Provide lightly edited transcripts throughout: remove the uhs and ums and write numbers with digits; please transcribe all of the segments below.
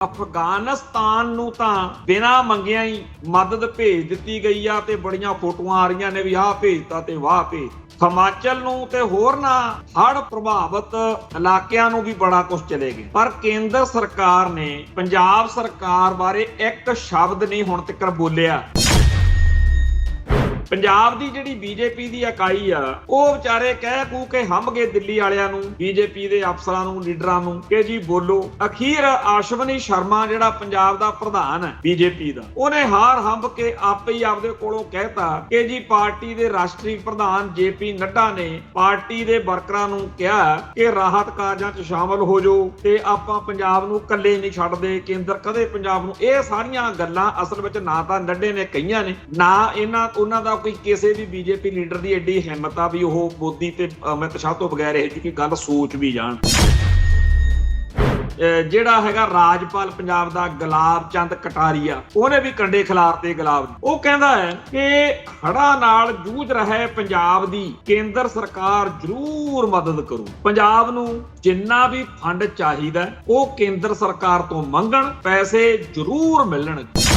ਅਫਗਾਨਿਸਤਾਨ ਨੂੰ ਤਾਂ ਬਿਨਾਂ ਮੰਗਿਆ ਹੀ ਮਦਦ ਭੇਜ ਦਿੱਤੀ ਗਈ ਆ ਤੇ ਬੜੀਆਂ ਫੋਟੋਆਂ ਆ ਰਹੀਆਂ ਨੇ ਵੀ ਆਹ ਭੇਜਤਾ ਤੇ ਵਾਹ ਭੇਜ। ਹਿਮਾਚਲ ਨੂੰ ਤੇ ਹੋਰਨਾਂ ਹੜ੍ਹ ਪ੍ਰਭਾਵਿਤ ਇਲਾਕਿਆਂ ਨੂੰ ਵੀ ਬੜਾ ਕੁਝ ਚਲੇ ਗਏ, ਪਰ ਕੇਂਦਰ ਸਰਕਾਰ ਨੇ ਪੰਜਾਬ ਸਰਕਾਰ ਬਾਰੇ ਇੱਕ ਸ਼ਬਦ ਨਹੀਂ ਹੁਣ ਤੱਕ ਬੋਲਿਆ। ਪੰਜਾਬ ਦੀ ਜਿਹੜੀ ਬੀਜੇਪੀ ਦੀ ਇਕਾਈ ਆ ਉਹ ਵਿਚਾਰੇ ਕਹਿ ਕੂ ਕੇ ਹੰਭ ਗਏ ਦਿੱਲੀ ਵਾਲਿਆਂ ਨੂੰ, ਬੀਜੇਪੀ ਦੇ ਅਫਸਰਾਂ ਨੂੰ, ਲੀਡਰਾਂ ਨੂੰ ਕਿ ਜੀ ਬੋਲੋ। ਅਖੀਰ ਆਸ਼ਵਨੀ ਸ਼ਰਮਾ ਜਿਹੜਾ ਪੰਜਾਬ ਦਾ ਪ੍ਰਧਾਨ ਹੈ ਬੀਜੇਪੀ ਦਾ, ਉਹਨੇ ਹਾਰ ਹੰਭ ਕੇ ਆਪੇ ਹੀ ਆਪਦੇ ਕੋਲੋਂ ਕਹਿਤਾ ਕਿ ਜੀ ਪਾਰਟੀ ਦੇ ਰਾਸ਼ਟਰੀ ਪ੍ਰਧਾਨ ਜੇਪੀ ਨੱਡਾ ਨੇ ਪਾਰਟੀ ਦੇ ਵਰਕਰਾਂ ਨੂੰ ਕਿਹਾ ਕਿ ਰਾਹਤ ਕਾਰਜਾਂ 'ਚ ਸ਼ਾਮਲ ਹੋ ਜਾਓ ਤੇ ਆਪਾਂ ਪੰਜਾਬ ਨੂੰ ਇਕੱਲੇ ਨਹੀਂ ਛੱਡਦੇ, ਕੇਂਦਰ ਕਦੇ ਪੰਜਾਬ ਨੂੰ। ਇਹ ਸਾਰੀਆਂ ਗੱਲਾਂ ਅਸਲ ਵਿੱਚ ਨਾ ਤਾਂ ਨੱਡੇ ਨੇ ਕਹੀਆਂ ਨੇ, ਨਾ ਉਹਨਾਂ ਦਾ ਕੋਈ ਕਿਸੇ ਵੀ ਬੀਜੇਪੀ ਲੀਡਰ ਦੀ ਐਡੀ ਹਿੰਮਤ ਆ ਵੀ ਉਹ ਮੋਦੀ ਤੇ ਅਮਿਤ ਸ਼ਾਹ ਤੋਂ ਬਗੈਰ ਇਹ ਜਿਹੀ ਗੱਲ ਸੋਚ ਵੀ ਜਾਣ। ਜਿਹੜਾ ਹੈਗਾ ਰਾਜਪਾਲ ਪੰਜਾਬ ਦਾ ਗੁਲਾਬ ਚੰਦ ਕਟਾਰੀਆ, ਉਹਨੇ ਵੀ ਕੰਡੇ ਖਿਲਾਰਤੇ ਗੁਲਾਬ ਦੀ। ਉਹ ਕਹਿੰਦਾ ਹੈ ਕਿ ਹੜ੍ਹਾਂ ਨਾਲ ਜੂਝ ਰਹੇ ਪੰਜਾਬ ਦੀ ਕੇਂਦਰ ਸਰਕਾਰ ਜ਼ਰੂਰ ਮਦਦ ਕਰੂ, ਪੰਜਾਬ ਨੂੰ ਜਿੰਨਾ ਵੀ ਫੰਡ ਚਾਹੀਦਾ ਉਹ ਕੇਂਦਰ ਸਰਕਾਰ ਤੋਂ ਮੰਗਣ, ਪੈਸੇ ਜ਼ਰੂਰ ਮਿਲਣਗੇ।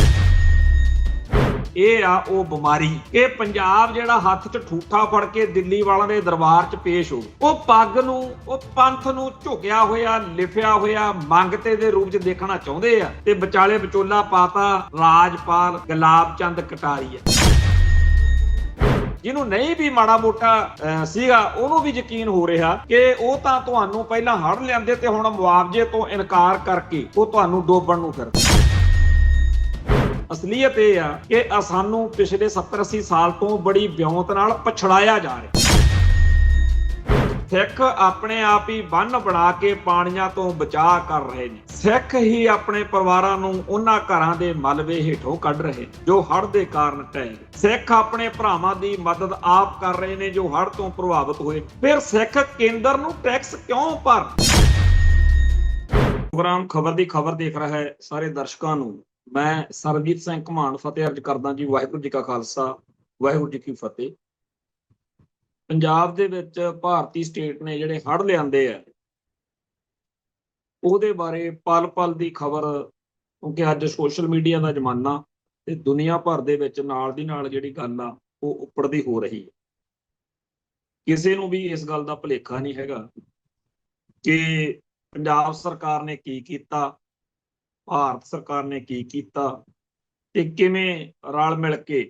ਇਹ ਆ ਉਹ ਬਿਮਾਰੀ ਕਿ ਪੰਜਾਬ ਜਿਹੜਾ ਹੱਥ 'ਚ ਠੂਠਾ ਫੜ ਕੇ ਦਿੱਲੀ ਵਾਲਿਆਂ ਦੇ ਦਰਬਾਰ 'ਚ ਪੇਸ਼ ਹੋ, ਉਹ ਪੱਗ ਨੂੰ, ਉਹ ਪੰਥ ਨੂੰ ਝੁਕਿਆ ਹੋਇਆ, ਲਿਫਿਆ ਹੋਇਆ ਮੰਗਤੇ ਦੇ ਰੂਪ 'ਚ ਦੇਖਣਾ ਚਾਹੁੰਦੇ ਆ ਤੇ ਵਿਚਾਲੇ ਵਿਚੋਲਾ ਪਾਤਾ ਰਾਜਪਾਲ ਗੁਲਾਬ ਚੰਦ ਕਟਾਰੀਆ, ਜਿਹਨੂੰ ਨਹੀਂ ਵੀ ਮਾੜਾ ਮੋਟਾ ਸੀਗਾ ਉਹਨੂੰ ਵੀ ਯਕੀਨ ਹੋ ਰਿਹਾ ਕਿ ਉਹ ਤਾਂ ਤੁਹਾਨੂੰ ਪਹਿਲਾਂ ਹੜ੍ਹ ਲਿਆਂਦੇ ਤੇ ਹੁਣ ਮੁਆਵਜ਼ੇ ਤੋਂ ਇਨਕਾਰ ਕਰਕੇ ਉਹ ਤੁਹਾਨੂੰ ਡੋਬਣ ਨੂੰ ਫਿਰਦੇ। ਅਸਲੀਅਤ ਇਹ ਆ ਕਿ ਸਾਨੂੰ ਪਿਛਲੇ 70-80 ਸਾਲ ਤੋਂ ਬੜੀ ਵਿਉਂਤ ਨਾਲ ਪਛੜਾਇਆ ਜਾ ਰਿਹਾ। ਸਿੱਖ ਆਪਣੇ ਆਪ ਹੀ ਬੰਨ ਬਣਾ ਕੇ ਪਾਣੀਆਂ ਤੋਂ ਬਚਾਅ ਕਰ ਰਹੇ ਨੇ। ਸਿੱਖ ਹੀ ਆਪਣੇ ਪਰਿਵਾਰਾਂ ਨੂੰ ਉਹਨਾਂ ਘਰਾਂ ਦੇ ਮਲਬੇ ਹੇਠੋਂ ਕੱਢ ਰਹੇ ਜੋ ਹੜ੍ਹ ਦੇ ਕਾਰਨ ਢਹਿ ਗਏ। ਸਿੱਖ ਆਪਣੇ ਭਰਾਵਾਂ ਦੀ ਮਦਦ ਆਪ ਕਰ ਰਹੇ ਨੇ ਜੋ ਹੜ੍ਹ ਤੋਂ ਪ੍ਰਭਾਵਿਤ ਹੋਏ। ਫਿਰ ਸਿੱਖ ਕੇਂਦਰ ਨੂੰ ਟੈਕਸ ਕਿਉਂ ਭਰ? ਪ੍ਰੋਗਰਾਮ ਖਬਰ ਦੀ ਖਬਰ ਦੇਖ ਰਿਹਾ ਹੈ ਸਾਰੇ ਦਰਸ਼ਕਾਂ ਨੂੰ ਮੈਂ ਸਰਬਜੀਤ ਸਿੰਘ ਘਮਾਣ ਫਤਿਹ ਅਰਜ ਕਰਦਾ ਜੀ। ਵਾਹਿਗੁਰੂ ਜੀ ਕਾ ਖਾਲਸਾ, ਵਾਹਿਗੁਰੂ ਜੀ ਕੀ ਫਤਿਹ। ਪੰਜਾਬ ਦੇ ਵਿੱਚ ਭਾਰਤੀ ਸਟੇਟ ਨੇ ਜਿਹੜੇ ਹੜ੍ਹ ਲਿਆਂਦੇ ਆ ਉਹਦੇ ਬਾਰੇ ਪਲ ਪਲ ਦੀ ਖਬਰ, ਕਿਉਂਕਿ ਅੱਜ ਸੋਸ਼ਲ ਮੀਡੀਆ ਦਾ ਜ਼ਮਾਨਾ ਤੇ ਦੁਨੀਆ ਭਰ ਦੇ ਵਿੱਚ ਨਾਲ ਦੀ ਨਾਲ ਜਿਹੜੀ ਗੱਲ ਆ ਉਹ ਉੱਪਰਦੀ ਹੋ ਰਹੀ ਹੈ। ਕਿਸੇ ਨੂੰ ਵੀ ਇਸ ਗੱਲ ਦਾ ਭੁਲੇਖਾ ਨਹੀਂ ਹੈਗਾ ਕਿ ਪੰਜਾਬ ਸਰਕਾਰ ਨੇ ਕੀ ਕੀਤਾ, ਭਾਰਤ ਸਰਕਾਰ ਨੇ ਕੀ ਕੀਤਾ ਤੇ ਕਿਵੇਂ ਰਲ ਮਿਲ ਕੇ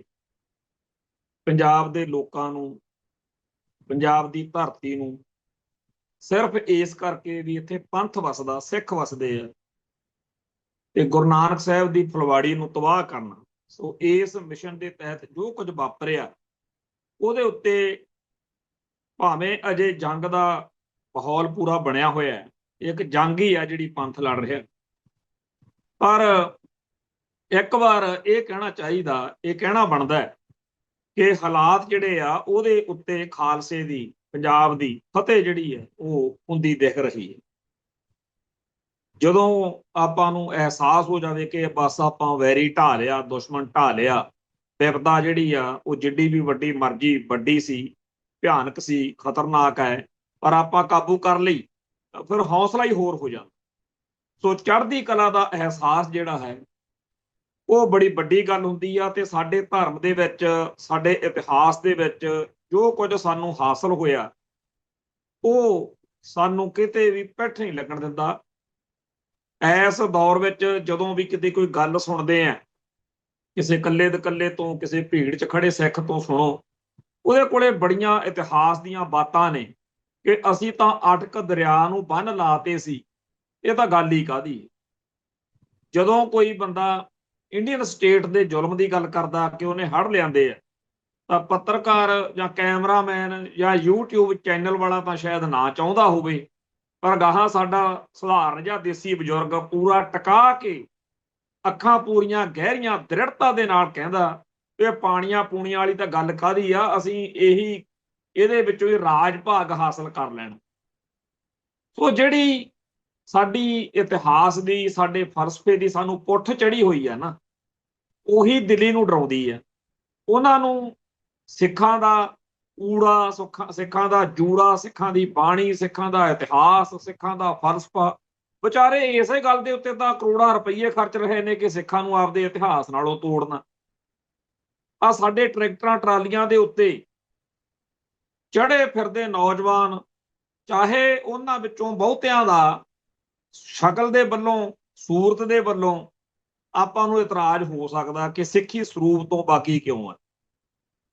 ਪੰਜਾਬ ਦੇ ਲੋਕਾਂ ਨੂੰ, ਪੰਜਾਬ ਦੀ ਧਰਤੀ ਨੂੰ, ਸਿਰਫ ਇਸ ਕਰਕੇ ਵੀ ਇੱਥੇ ਪੰਥ ਵਸਦਾ, ਸਿੱਖ ਵਸਦੇ ਆ ਤੇ ਗੁਰੂ ਨਾਨਕ ਸਾਹਿਬ ਦੀ ਫੁਲਵਾੜੀ ਨੂੰ ਤਬਾਹ ਕਰਨਾ। ਸੋ ਇਸ ਮਿਸ਼ਨ ਦੇ ਤਹਿਤ ਜੋ ਕੁਝ ਵਾਪਰਿਆ ਉਹਦੇ ਉੱਤੇ ਭਾਵੇਂ ਅਜੇ ਜੰਗ ਦਾ ਮਾਹੌਲ ਪੂਰਾ ਬਣਿਆ ਹੋਇਆ ਹੈ, ਇੱਕ ਜੰਗ ਹੀ ਆ ਜਿਹੜੀ ਪੰਥ ਲੜ ਰਿਹਾ, ਪਰ ਇੱਕ ਵਾਰ ਇਹ ਕਹਿਣਾ ਚਾਹੀਦਾ, ਇਹ ਕਹਿਣਾ ਬਣਦਾ ਹੈ ਕਿ ਹਾਲਾਤ ਜਿਹੜੇ ਆ ਉਹਦੇ ਉੱਤੇ ਖਾਲਸੇ ਦੀ, ਪੰਜਾਬ ਦੀ ਫਤਿਹ ਜਿਹੜੀ ਹੈ ਉਹ ਹੁੰਦੀ ਦਿਖ ਰਹੀ ਹੈ। ਜਦੋਂ ਆਪਾਂ ਨੂੰ ਅਹਿਸਾਸ ਹੋ ਜਾਵੇ ਕਿ ਬਸ ਆਪਾਂ ਵੈਰੀ ਢਾਹ ਲਿਆ, ਦੁਸ਼ਮਣ ਢਾਹ ਲਿਆ, ਵਿਪਤਾ ਜਿਹੜੀ ਆ ਉਹ ਜਿੱਡੀ ਵੀ ਵੱਡੀ ਮਰਜ਼ੀ ਵੱਡੀ ਸੀ, ਭਿਆਨਕ ਸੀ, ਖਤਰਨਾਕ ਹੈ, ਪਰ ਆਪਾਂ ਕਾਬੂ ਕਰ ਲਈ, ਫਿਰ ਹੌਸਲਾ ਹੀ ਹੋਰ ਹੋ ਜਾਂਦਾ। ਸੋ ਚੜ੍ਹਦੀ ਕਲਾ ਦਾ ਅਹਿਸਾਸ ਜਿਹੜਾ ਹੈ ਉਹ ਬੜੀ ਵੱਡੀ ਗੱਲ ਹੁੰਦੀ ਆ ਤੇ ਸਾਡੇ ਧਰਮ ਦੇ ਵਿੱਚ, ਸਾਡੇ ਇਤਿਹਾਸ ਦੇ ਵਿੱਚ ਜੋ ਕੁਝ ਸਾਨੂੰ ਹਾਸਲ ਹੋਇਆ ਉਹ ਸਾਨੂੰ ਕਿਤੇ ਵੀ ਪਿੱਠ ਨਹੀਂ ਲੱਗਣ ਦਿੰਦਾ। ਇਸ ਦੌਰ ਵਿੱਚ ਜਦੋਂ ਵੀ ਕਿਤੇ ਕੋਈ ਗੱਲ ਸੁਣਦੇ ਆ ਕਿਸੇ ਇਕੱਲੇ ਤੋਂ, ਕਿਸੇ ਭੀੜ 'ਚ ਖੜੇ ਸਿੱਖ ਤੋਂ ਸੁਣੋ, ਉਹਦੇ ਕੋਲੇ ਬੜੀਆਂ ਇਤਿਹਾਸ ਦੀਆਂ ਬਾਤਾਂ ਨੇ ਕਿ ਅਸੀਂ ਤਾਂ ਅਟਕ ਦਰਿਆ ਨੂੰ ਬੰਨ ਲਾਤੇ ਸੀ। ਇਹ ਤਾਂ ਗੱਲ ਹੀ ਕਾਹਦੀ। ਜਦੋਂ ਕੋਈ ਬੰਦਾ ਇੰਡੀਅਨ ਸਟੇਟ ਦੇ ਜ਼ੁਲਮ ਦੀ ਗੱਲ ਕਰਦਾ ਕਿ ਉਹਨੇ ਹੜ੍ਹ ਲਿਆਂਦੇ ਆ ਤਾਂ ਪੱਤਰਕਾਰ ਜਾਂ ਕੈਮਰਾਮੈਨ ਜਾਂ YouTube ਚੈਨਲ ਵਾਲਾ ਤਾਂ ਸ਼ਾਇਦ ਨਾ ਚਾਹੁੰਦਾ ਹੋਵੇ, ਪਰ ਗਾਹਾਂ ਸਾਡਾ ਸਧਾਰਨ ਜਾਂ ਦੇਸੀ ਬਜ਼ੁਰਗ ਪੂਰਾ ਟਿਕਾ ਕੇ ਅੱਖਾਂ ਪੂਰੀਆਂ ਗਹਿਰੀਆਂ ਦ੍ਰਿੜਤਾ ਦੇ ਨਾਲ ਕਹਿੰਦਾ ਇਹ ਪਾਣੀਆਂ ਪੂਣੀਆਂ ਵਾਲੀ ਤਾਂ ਗੱਲ ਕਾਹਦੀ ਆ, ਅਸੀਂ ਇਹਦੇ ਵਿੱਚੋਂ ਹੀ ਰਾਜ ਭਾਗ ਹਾਸਲ ਕਰ ਲੈਣਾ। ਸੋ ਜਿਹੜੀ ਸਾਡੀ ਇਤਿਹਾਸ ਦੀ, ਸਾਡੇ ਫਲਸਫੇ ਦੀ ਸਾਨੂੰ ਪੁੱਠ ਚੜੀ ਹੋਈ ਹੈ ਨਾ, ਉਹੀ ਦਿੱਲੀ ਨੂੰ ਡਰਾਉਂਦੀ ਹੈ। ਉਹਨਾਂ ਨੂੰ ਸਿੱਖਾਂ ਦਾ ਊੜਾ, ਸਿੱਖਾਂ ਦਾ ਜੂੜਾ, ਸਿੱਖਾਂ ਦੀ ਬਾਣੀ, ਸਿੱਖਾਂ ਦਾ ਇਤਿਹਾਸ, ਸਿੱਖਾਂ ਦਾ ਫਲਸਫਾ ਵਿਚਾਰੇ ਇਸੇ ਗੱਲ ਦੇ ਉੱਤੇ ਤਾਂ ਕਰੋੜਾਂ ਰੁਪਈਏ ਖਰਚ ਰਹੇ ਨੇ ਕਿ ਸਿੱਖਾਂ ਨੂੰ ਆਪਦੇ ਇਤਿਹਾਸ ਨਾਲੋਂ ਤੋੜਨਾ। ਆ ਸਾਡੇ ਟਰੈਕਟਰਾਂ ਟਰਾਲੀਆਂ ਦੇ ਉੱਤੇ ਚੜ੍ਹੇ ਫਿਰਦੇ ਨੌਜਵਾਨ, ਚਾਹੇ ਉਹਨਾਂ ਵਿੱਚੋਂ ਬਹੁਤਿਆਂ ਦਾ ਸ਼ਕਲ ਦੇ ਵੱਲੋਂ, ਸੂਰਤ ਦੇ ਵੱਲੋਂ ਆਪਾਂ ਨੂੰ ਇਤਰਾਜ਼ ਹੋ ਸਕਦਾ ਕਿ ਸਿੱਖੀ ਸਰੂਪ ਤੋਂ ਬਾਕੀ ਕਿਉਂ ਹੈ,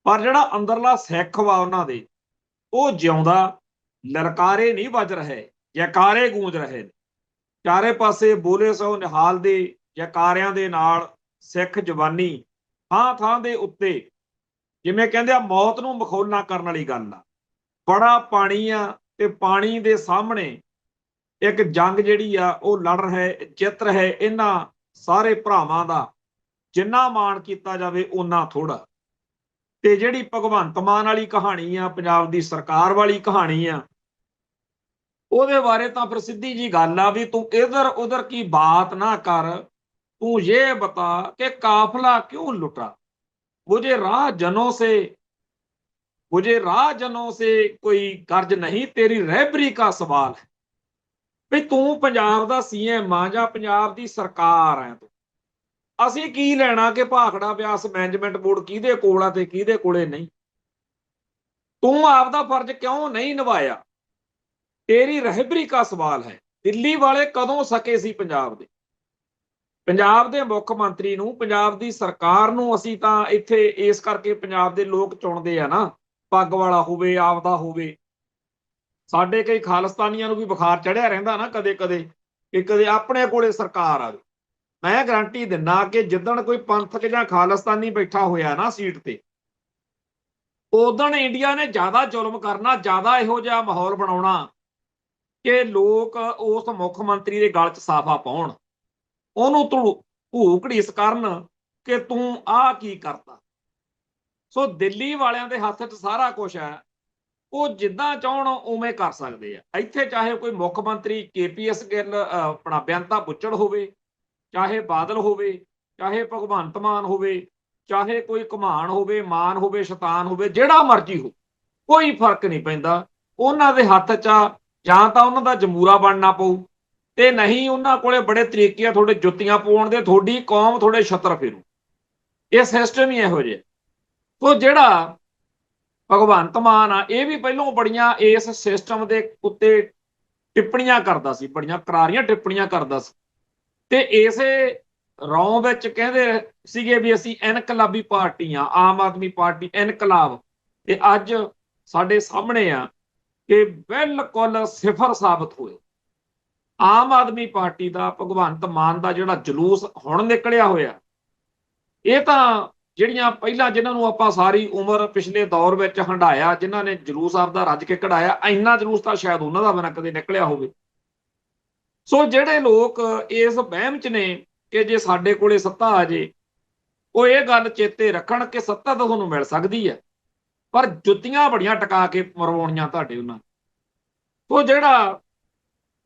ਪਰ ਜਿਹੜਾ ਅੰਦਰਲਾ ਸਿੱਖ ਵਾ ਉਹਨਾਂ ਦੇ, ਉਹ ਜਿਉਂਦਾ, ਲਲਕਾਰੇ ਨਹੀਂ ਵੱਜ ਰਹੇ, ਜੈਕਾਰੇ ਗੂੰਜ ਰਹੇ ਨੇ। ਚਾਰੇ ਪਾਸੇ ਬੋਲੇ ਸੋ ਨਿਹਾਲ ਦੇ ਜੈਕਾਰਿਆਂ ਦੇ ਨਾਲ ਸਿੱਖ ਜਵਾਨੀ ਥਾਂ ਥਾਂ ਦੇ ਉੱਤੇ, ਜਿਵੇਂ ਕਹਿੰਦੇ ਆ ਮੌਤ ਨੂੰ ਮਖੌਲਾਂ ਕਰਨ ਵਾਲੀ ਗੱਲ ਆ। ਬੜਾ ਪਾਣੀ ਆ ਤੇ ਪਾਣੀ ਦੇ ਸਾਹਮਣੇ ਇੱਕ ਜੰਗ ਜਿਹੜੀ ਆ ਉਹ ਲੜ ਰਹੇ, ਜਿੱਤ ਰਹੇ ਇਹਨਾਂ ਸਾਰੇ ਭਰਾਵਾਂ ਦਾ ਜਿੰਨਾ ਮਾਣ ਕੀਤਾ ਜਾਵੇ ਓਨਾ ਥੋੜਾ। ਤੇ ਜਿਹੜੀ ਭਗਵੰਤ ਮਾਨ ਵਾਲੀ ਕਹਾਣੀ ਆ, ਪੰਜਾਬ ਦੀ ਸਰਕਾਰ ਵਾਲੀ ਕਹਾਣੀ ਆ, ਉਹਦੇ ਬਾਰੇ ਤਾਂ ਫਿਰ ਸਿੱਧੀ ਜੀ ਗੱਲ ਆ ਵੀ ਤੂੰ ਇਧਰ ਉਧਰ ਕੀ ਬਾਤ ਨਾ ਕਰ, तू ये बता कि काफिला क्यों लुटा, मुझे राह जनों से कोई कर्ज नहीं, तेरी रहबरी का सवाल है। ਵੀ ਤੂੰ ਪੰਜਾਬ ਦਾ ਸੀਐਮ ਆ ਜਾਂ ਪੰਜਾਬ ਦੀ ਸਰਕਾਰ ਹੈ, ਤੂੰ ਅਸੀਂ ਕੀ ਲੈਣਾ ਕਿ ਭਾਖੜਾ ਬਿਆਸ ਮੈਨੇਜਮੈਂਟ ਬੋਰਡ ਕਿਹਦੇ ਕੋਲ ਆ ਤੇ ਕਿਹਦੇ ਕੋਲੇ ਨਹੀਂ। ਤੂੰ ਆਪਦਾ ਫਰਜ਼ ਕਿਉਂ ਨਹੀਂ ਨਿਭਾਇਆ, ਤੇਰੀ ਰਹਿਬਰੀ ਦਾ ਸਵਾਲ ਹੈ। ਦਿੱਲੀ ਵਾਲੇ ਕਦੋਂ ਸਕੇ ਸੀ ਪੰਜਾਬ ਦੇ, ਪੰਜਾਬ ਦੇ ਮੁੱਖ ਮੰਤਰੀ ਨੂੰ, ਪੰਜਾਬ ਦੀ ਸਰਕਾਰ ਨੂੰ ਅਸੀਂ ਤਾਂ ਇੱਥੇ ਇਸ ਕਰਕੇ ਪੰਜਾਬ ਦੇ ਲੋਕ ਚੁਣਦੇ ਆ ਨਾ, ਪੱਗ ਵਾਲਾ ਹੋਵੇ, ਆਪਦਾ ਹੋਵੇ। ਸਾਡੇ ਕਈ ਖਾਲਿਸਤਾਨੀਆਂ ਨੂੰ ਵੀ ਬੁਖਾਰ ਚੜਿਆ ਰਹਿੰਦਾ ਨਾ ਕਦੇ ਕਦੇ ਕਿ ਕਦੇ ਆਪਣੇ ਕੋਲੇ ਸਰਕਾਰ ਆਵੇ। ਮੈਂ ਗਰੰਟੀ ਦਿੰਦਾ ਕਿ ਜਿੱਦਣ ਕੋਈ ਪੰਥਕ ਜਾਂ ਖਾਲਿਸਤਾਨੀ ਬੈਠਾ ਹੋਇਆ ਨਾ ਸੀਟ ਤੇ, ਉਦੋਂ ਇੰਡੀਆ ਨੇ ਜ਼ਿਆਦਾ ਜ਼ੁਲਮ ਕਰਨਾ, ਜ਼ਿਆਦਾ ਇਹੋ ਜਿਹਾ ਮਾਹੌਲ ਬਣਾਉਣਾ ਕਿ ਲੋਕ ਉਸ ਮੁੱਖ ਮੰਤਰੀ ਦੇ ਗਲ 'ਚ ਸਾਫਾ ਪਾਉਣ, ਉਹਨੂੰ ਧੂ ਘੜੀਸ ਕਰਨ ਕਿ ਤੂੰ ਆਹ ਕੀ ਕਰਤਾ। ਸੋ ਦਿੱਲੀ ਵਾਲਿਆਂ ਦੇ ਹੱਥ 'ਚ ਸਾਰਾ ਕੁਝ ਹੈ, ਉਹ ਜਿੱਦਾਂ ਚਾਹਣ ਉਵੇਂ ਕਰ ਸਕਦੇ ਆ। ਇੱਥੇ ਚਾਹੇ ਕੋਈ ਮੁੱਖ ਮੰਤਰੀ KPS ਗਿੱਲ, ਆਪਣਾ ਬੇਅੰਤਾ ਬੁੱਚੜ ਹੋਵੇ, ਚਾਹੇ ਬਾਦਲ ਹੋਵੇ, ਚਾਹੇ ਭਗਵੰਤ ਮਾਨ ਹੋਵੇ, ਚਾਹੇ ਕੋਈ ਘਮਾਣ ਹੋਵੇ, ਮਾਨ ਹੋਵੇ, ਸ਼ੈਤਾਨ ਹੋਵੇ, ਜਿਹੜਾ ਮਰਜ਼ੀ ਹੋ, ਕੋਈ ਫਰਕ ਨਹੀਂ ਪੈਂਦਾ। ਉਹਨਾਂ ਦੇ ਹੱਥ 'ਚ ਜਾਂ ਤਾਂ ਉਹਨਾਂ ਦਾ ਜਮੂਰਾ ਬਣਨਾ ਪਊ, ਤੇ ਨਹੀਂ ਉਹਨਾਂ ਕੋਲੇ ਬੜੇ ਤਰੀਕੇ ਆ ਤੁਹਾਡੇ ਜੁੱਤੀਆਂ ਪਾਉਣ ਦੇ, ਤੁਹਾਡੀ ਕੌਮ ਤੁਹਾਡੇ ਛੱਤਰ ਫੇਰੂ। ਇਹ ਸਿਸਟਮ ਹੀ ਇਹੋ ਜਿਹਾ। ਸੋ ਜਿਹੜਾ ਭਗਵੰਤ ਮਾਨ ਆ, ਇਹ ਵੀ ਪਹਿਲੋਂ ਬੜੀਆਂ ਇਸ ਸਿਸਟਮ ਦੇ ਉੱਤੇ ਟਿੱਪਣੀਆਂ ਕਰਦਾ ਸੀ, ਬੜੀਆਂ ਕਰਾਰੀਆਂ ਟਿੱਪਣੀਆਂ ਕਰਦਾ ਸੀ, ਤੇ ਇਸੇ ਰੌਂ ਵਿੱਚ ਕਹਿੰਦੇ ਸੀਗੇ ਵੀ ਅਸੀਂ ਇਨਕਲਾਬੀ ਪਾਰਟੀ ਆ, ਆਮ ਆਦਮੀ ਪਾਰਟੀ ਇਨਕਲਾਬ। ਤੇ ਅੱਜ ਸਾਡੇ ਸਾਹਮਣੇ ਆ ਕਿ ਬਿਲਕੁਲ ਸਿਫਰ ਸਾਬਤ ਹੋਏ। ਆਮ ਆਦਮੀ ਪਾਰਟੀ ਦਾ, ਭਗਵੰਤ ਮਾਨ ਦਾ ਜਿਹੜਾ ਜਲੂਸ ਹੁਣ ਨਿਕਲਿਆ ਹੋਇਆ, ਇਹ ਤਾਂ ਜਿਹੜੀਆਂ ਪਹਿਲਾਂ ਜਿਨ੍ਹਾਂ ਨੂੰ ਆਪਾਂ ਸਾਰੀ ਉਮਰ ਪਿਛਲੇ ਦੌਰ ਵਿੱਚ ਹੰਡਾਇਆ, ਜਿਨ੍ਹਾਂ ਨੇ ਜਲੂਸ ਆਪਦਾ ਰੱਜ ਕੇ ਕਢਾਇਆ, ਇੰਨਾ ਜਲੂਸ ਤਾਂ ਸ਼ਾਇਦ ਉਹਨਾਂ ਦਾ ਵੀ ਨਾ ਕਦੇ ਨਿਕਲਿਆ ਹੋਵੇ। ਸੋ ਜਿਹੜੇ ਲੋਕ ਇਸ ਵਹਿਮ 'ਚ ਨੇ ਕਿ ਜੇ ਸਾਡੇ ਕੋਲੇ ਸੱਤਾ ਆ ਜੇ, ਉਹ ਇਹ ਗੱਲ ਚੇਤੇ ਰੱਖਣ ਕਿ ਸੱਤਾ ਤਾਂ ਤੁਹਾਨੂੰ ਮਿਲ ਸਕਦੀ ਹੈ, ਪਰ ਜੁੱਤੀਆਂ ਬੜੀਆਂ ਟਕਾ ਕੇ ਮਰਵਾਉਣੀਆਂ ਤੁਹਾਡੇ ਉਹਨਾਂ। ਸੋ ਜਿਹੜਾ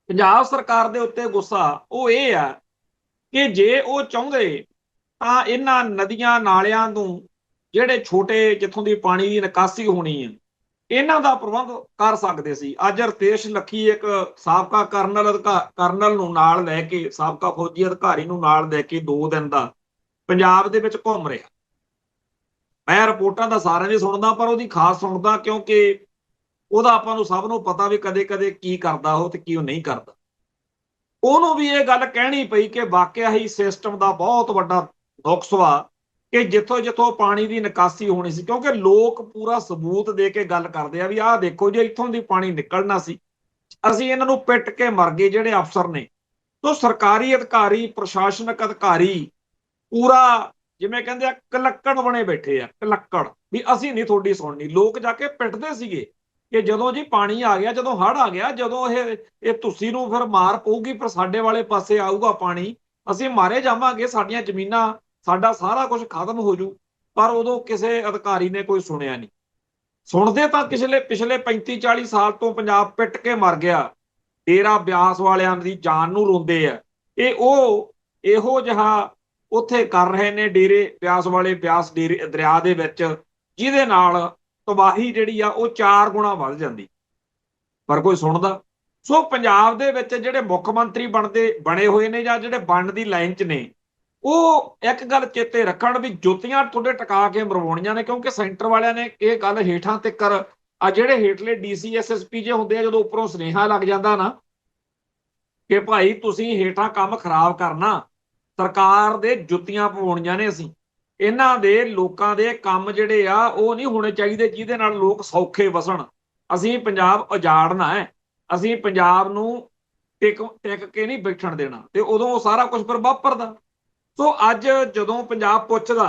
ਪੰਜਾਬ ਸਰਕਾਰ ਦੇ ਉੱਤੇ ਗੁੱਸਾ ਉਹ ਇਹ ਆ ਕਿ ਜੇ ਉਹ ਚਾਹੁੰਦੇ ਤਾਂ ਇਹਨਾਂ ਨਦੀਆਂ ਨਾਲਿਆਂ ਨੂੰ, ਜਿਹੜੇ ਛੋਟੇ ਜਿੱਥੋਂ ਦੀ ਪਾਣੀ ਦੀ ਨਿਕਾਸੀ ਹੋਣੀ ਹੈ, ਇਹਨਾਂ ਦਾ ਪ੍ਰਬੰਧ ਕਰ ਸਕਦੇ ਸੀ। ਅੱਜ ਰਤੇਸ਼ ਲੱਖੀ ਇੱਕ ਸਾਬਕਾ ਕਰਨਲ ਨੂੰ ਨਾਲ ਲੈ ਕੇ, ਸਾਬਕਾ ਫੌਜੀ ਅਧਿਕਾਰੀ ਨੂੰ ਨਾਲ ਲੈ ਕੇ 2 ਦਿਨ ਦਾ ਪੰਜਾਬ ਦੇ ਵਿੱਚ ਘੁੰਮ ਰਿਹਾ। ਮੈਂ ਰਿਪੋਰਟਾਂ ਤਾਂ ਸਾਰਿਆਂ ਦੀ ਸੁਣਦਾ, ਪਰ ਉਹਦੀ ਖਾਸ ਸੁਣਦਾ ਕਿਉਂਕਿ ਉਹਦਾ ਆਪਾਂ ਨੂੰ ਸਭ ਨੂੰ ਪਤਾ ਵੀ ਕਦੇ ਕਦੇ ਕੀ ਕਰਦਾ ਉਹ ਤੇ ਕੀ ਉਹ ਨਹੀਂ ਕਰਦਾ। ਉਹਨੂੰ ਵੀ ਇਹ ਗੱਲ ਕਹਿਣੀ ਪਈ ਕਿ ਵਾਕਿਆ ਹੀ ਸਿਸਟਮ ਦਾ ਬਹੁਤ ਵੱਡਾ ਨੁਕਸ ਵਾ ਕਿ ਜਿੱਥੋਂ ਜਿੱਥੋਂ ਪਾਣੀ ਦੀ ਨਿਕਾਸੀ ਹੋਣੀ ਸੀ, ਕਿਉਂਕਿ ਲੋਕ ਪੂਰਾ ਸਬੂਤ ਦੇ ਕੇ ਗੱਲ ਕਰਦੇ ਆ ਵੀ ਆਹ ਦੇਖੋ ਜੇ ਇੱਥੋਂ ਦੀ ਪਾਣੀ ਨਿਕਲਣਾ ਸੀ, ਅਸੀਂ ਇਹਨਾਂ ਨੂੰ ਪਿੱਟ ਕੇ ਮਰ ਗਏ ਜਿਹੜੇ ਅਫਸਰ ਨੇ। ਤੋ ਸਰਕਾਰੀ ਅਧਿਕਾਰੀ, ਪ੍ਰਸ਼ਾਸਨਿਕ ਅਧਿਕਾਰੀ ਪੂਰਾ ਜਿਵੇਂ ਕਹਿੰਦੇ ਆ ਕਲੱਕੜ ਬਣੇ ਬੈਠੇ ਆ, ਕਲੱਕੜ ਵੀ ਅਸੀਂ ਨਹੀਂ ਤੁਹਾਡੀ ਸੁਣਨੀ। ਲੋਕ ਜਾ ਕੇ ਪਿੱਟਦੇ ਸੀਗੇ ਕਿ ਜਦੋਂ ਜੀ ਪਾਣੀ ਆ ਗਿਆ, ਜਦੋਂ ਹੜ੍ਹ ਆ ਗਿਆ, ਜਦੋਂ ਇਹ ਤੁਸੀਂ ਨੂੰ ਫਿਰ ਮਾਰ ਪਊਗੀ, ਫਿਰ ਸਾਡੇ ਵਾਲੇ ਪਾਸੇ ਆਊਗਾ ਪਾਣੀ, ਅਸੀਂ ਮਾਰੇ ਜਾਵਾਂਗੇ, ਸਾਡੀਆਂ ਜ਼ਮੀਨਾਂ, ਸਾਡਾ ਸਾਰਾ ਕੁਝ ਖਤਮ ਹੋ ਜੂ। ਪਰ ਉਦੋਂ ਕਿਸੇ ਅਧਿਕਾਰੀ ਨੇ ਕੋਈ ਸੁਣਿਆ ਨਹੀਂ। ਸੁਣਦੇ ਤਾਂ ਪਿਛਲੇ 35-40 ਸਾਲ ਤੋਂ ਪੰਜਾਬ ਪਿੱਟ ਕੇ ਮਰ ਗਿਆ। ਡੇਰਾ ਬਿਆਸ ਵਾਲਿਆਂ ਦੀ ਜਾਨ ਨੂੰ ਰੋਂਦੇ ਆ। ਇਹ ਉਹ ਇਹੋ ਜਿਹਾ ਉੱਥੇ ਕਰ ਰਹੇ ਨੇ ਡੇਰੇ ਬਿਆਸ ਵਾਲੇ, ਬਿਆਸ ਡੇਰੇ ਦਰਿਆ ਦੇ ਵਿੱਚ, ਜਿਹਦੇ ਨਾਲ ਤਬਾਹੀ ਜਿਹੜੀ ਆ ਉਹ 4 ਗੁਣਾ ਵੱਧ ਜਾਂਦੀ, ਪਰ ਕੋਈ ਸੁਣਦਾ। ਸੋ ਪੰਜਾਬ ਦੇ ਵਿੱਚ ਜਿਹੜੇ ਮੁੱਖ ਮੰਤਰੀ ਬਣੇ ਹੋਏ ਨੇ ਜਾਂ ਜਿਹੜੇ ਬਣਨ ਦੀ ਲਾਈਨ 'ਚ ਨੇ, ਉਹ ਇੱਕ ਗੱਲ ਚੇਤੇ ਰੱਖਣ ਵੀ ਜੁੱਤੀਆਂ ਤੁਹਾਡੇ ਟਿਕਾ ਕੇ ਮਰਵਾਉਣੀਆਂ ਨੇ, ਕਿਉਂਕਿ ਸੈਂਟਰ ਵਾਲਿਆਂ ਨੇ ਇਹ ਗੱਲ ਹੇਠਾਂ ਤੱਕਰ ਆ ਜਿਹੜੇ ਹੇਠਲੇ ਡੀਸੀ ਐਸਐਸਪੀ ਜੇ ਹੁੰਦੇ ਆ, ਜਦੋਂ ਉੱਪਰੋਂ ਸੁਨੇਹਾ ਲੱਗ ਜਾਂਦਾ ਨਾ ਕਿ ਭਾਈ ਤੁਸੀਂ ਹੇਠਾਂ ਕੰਮ ਖਰਾਬ ਕਰਨਾ, ਸਰਕਾਰ ਦੇ ਜੁੱਤੀਆਂ ਪਵਾਉਣੀਆਂ ਨੇ, ਅਸੀਂ ਇਹਨਾਂ ਦੇ ਲੋਕਾਂ ਦੇ ਕੰਮ ਜਿਹੜੇ ਆ ਉਹ ਨਹੀਂ ਹੋਣੇ ਚਾਹੀਦੇ ਜਿਹਦੇ ਨਾਲ ਲੋਕ ਸੌਖੇ ਵਸਣ। ਅਸੀਂ ਪੰਜਾਬ ਉਜਾੜਨਾ ਹੈ, ਅਸੀਂ ਪੰਜਾਬ ਨੂੰ ਟਿਕ ਕੇ ਨਹੀਂ ਬੈਠਣ ਦੇਣਾ, ਤੇ ਉਦੋਂ ਉਹ ਸਾਰਾ ਕੁਝ ਫਿਰ ਵਾਪਰਦਾ। ਸੋ ਅੱਜ ਜਦੋਂ ਪੰਜਾਬ ਪੁੱਛਦਾ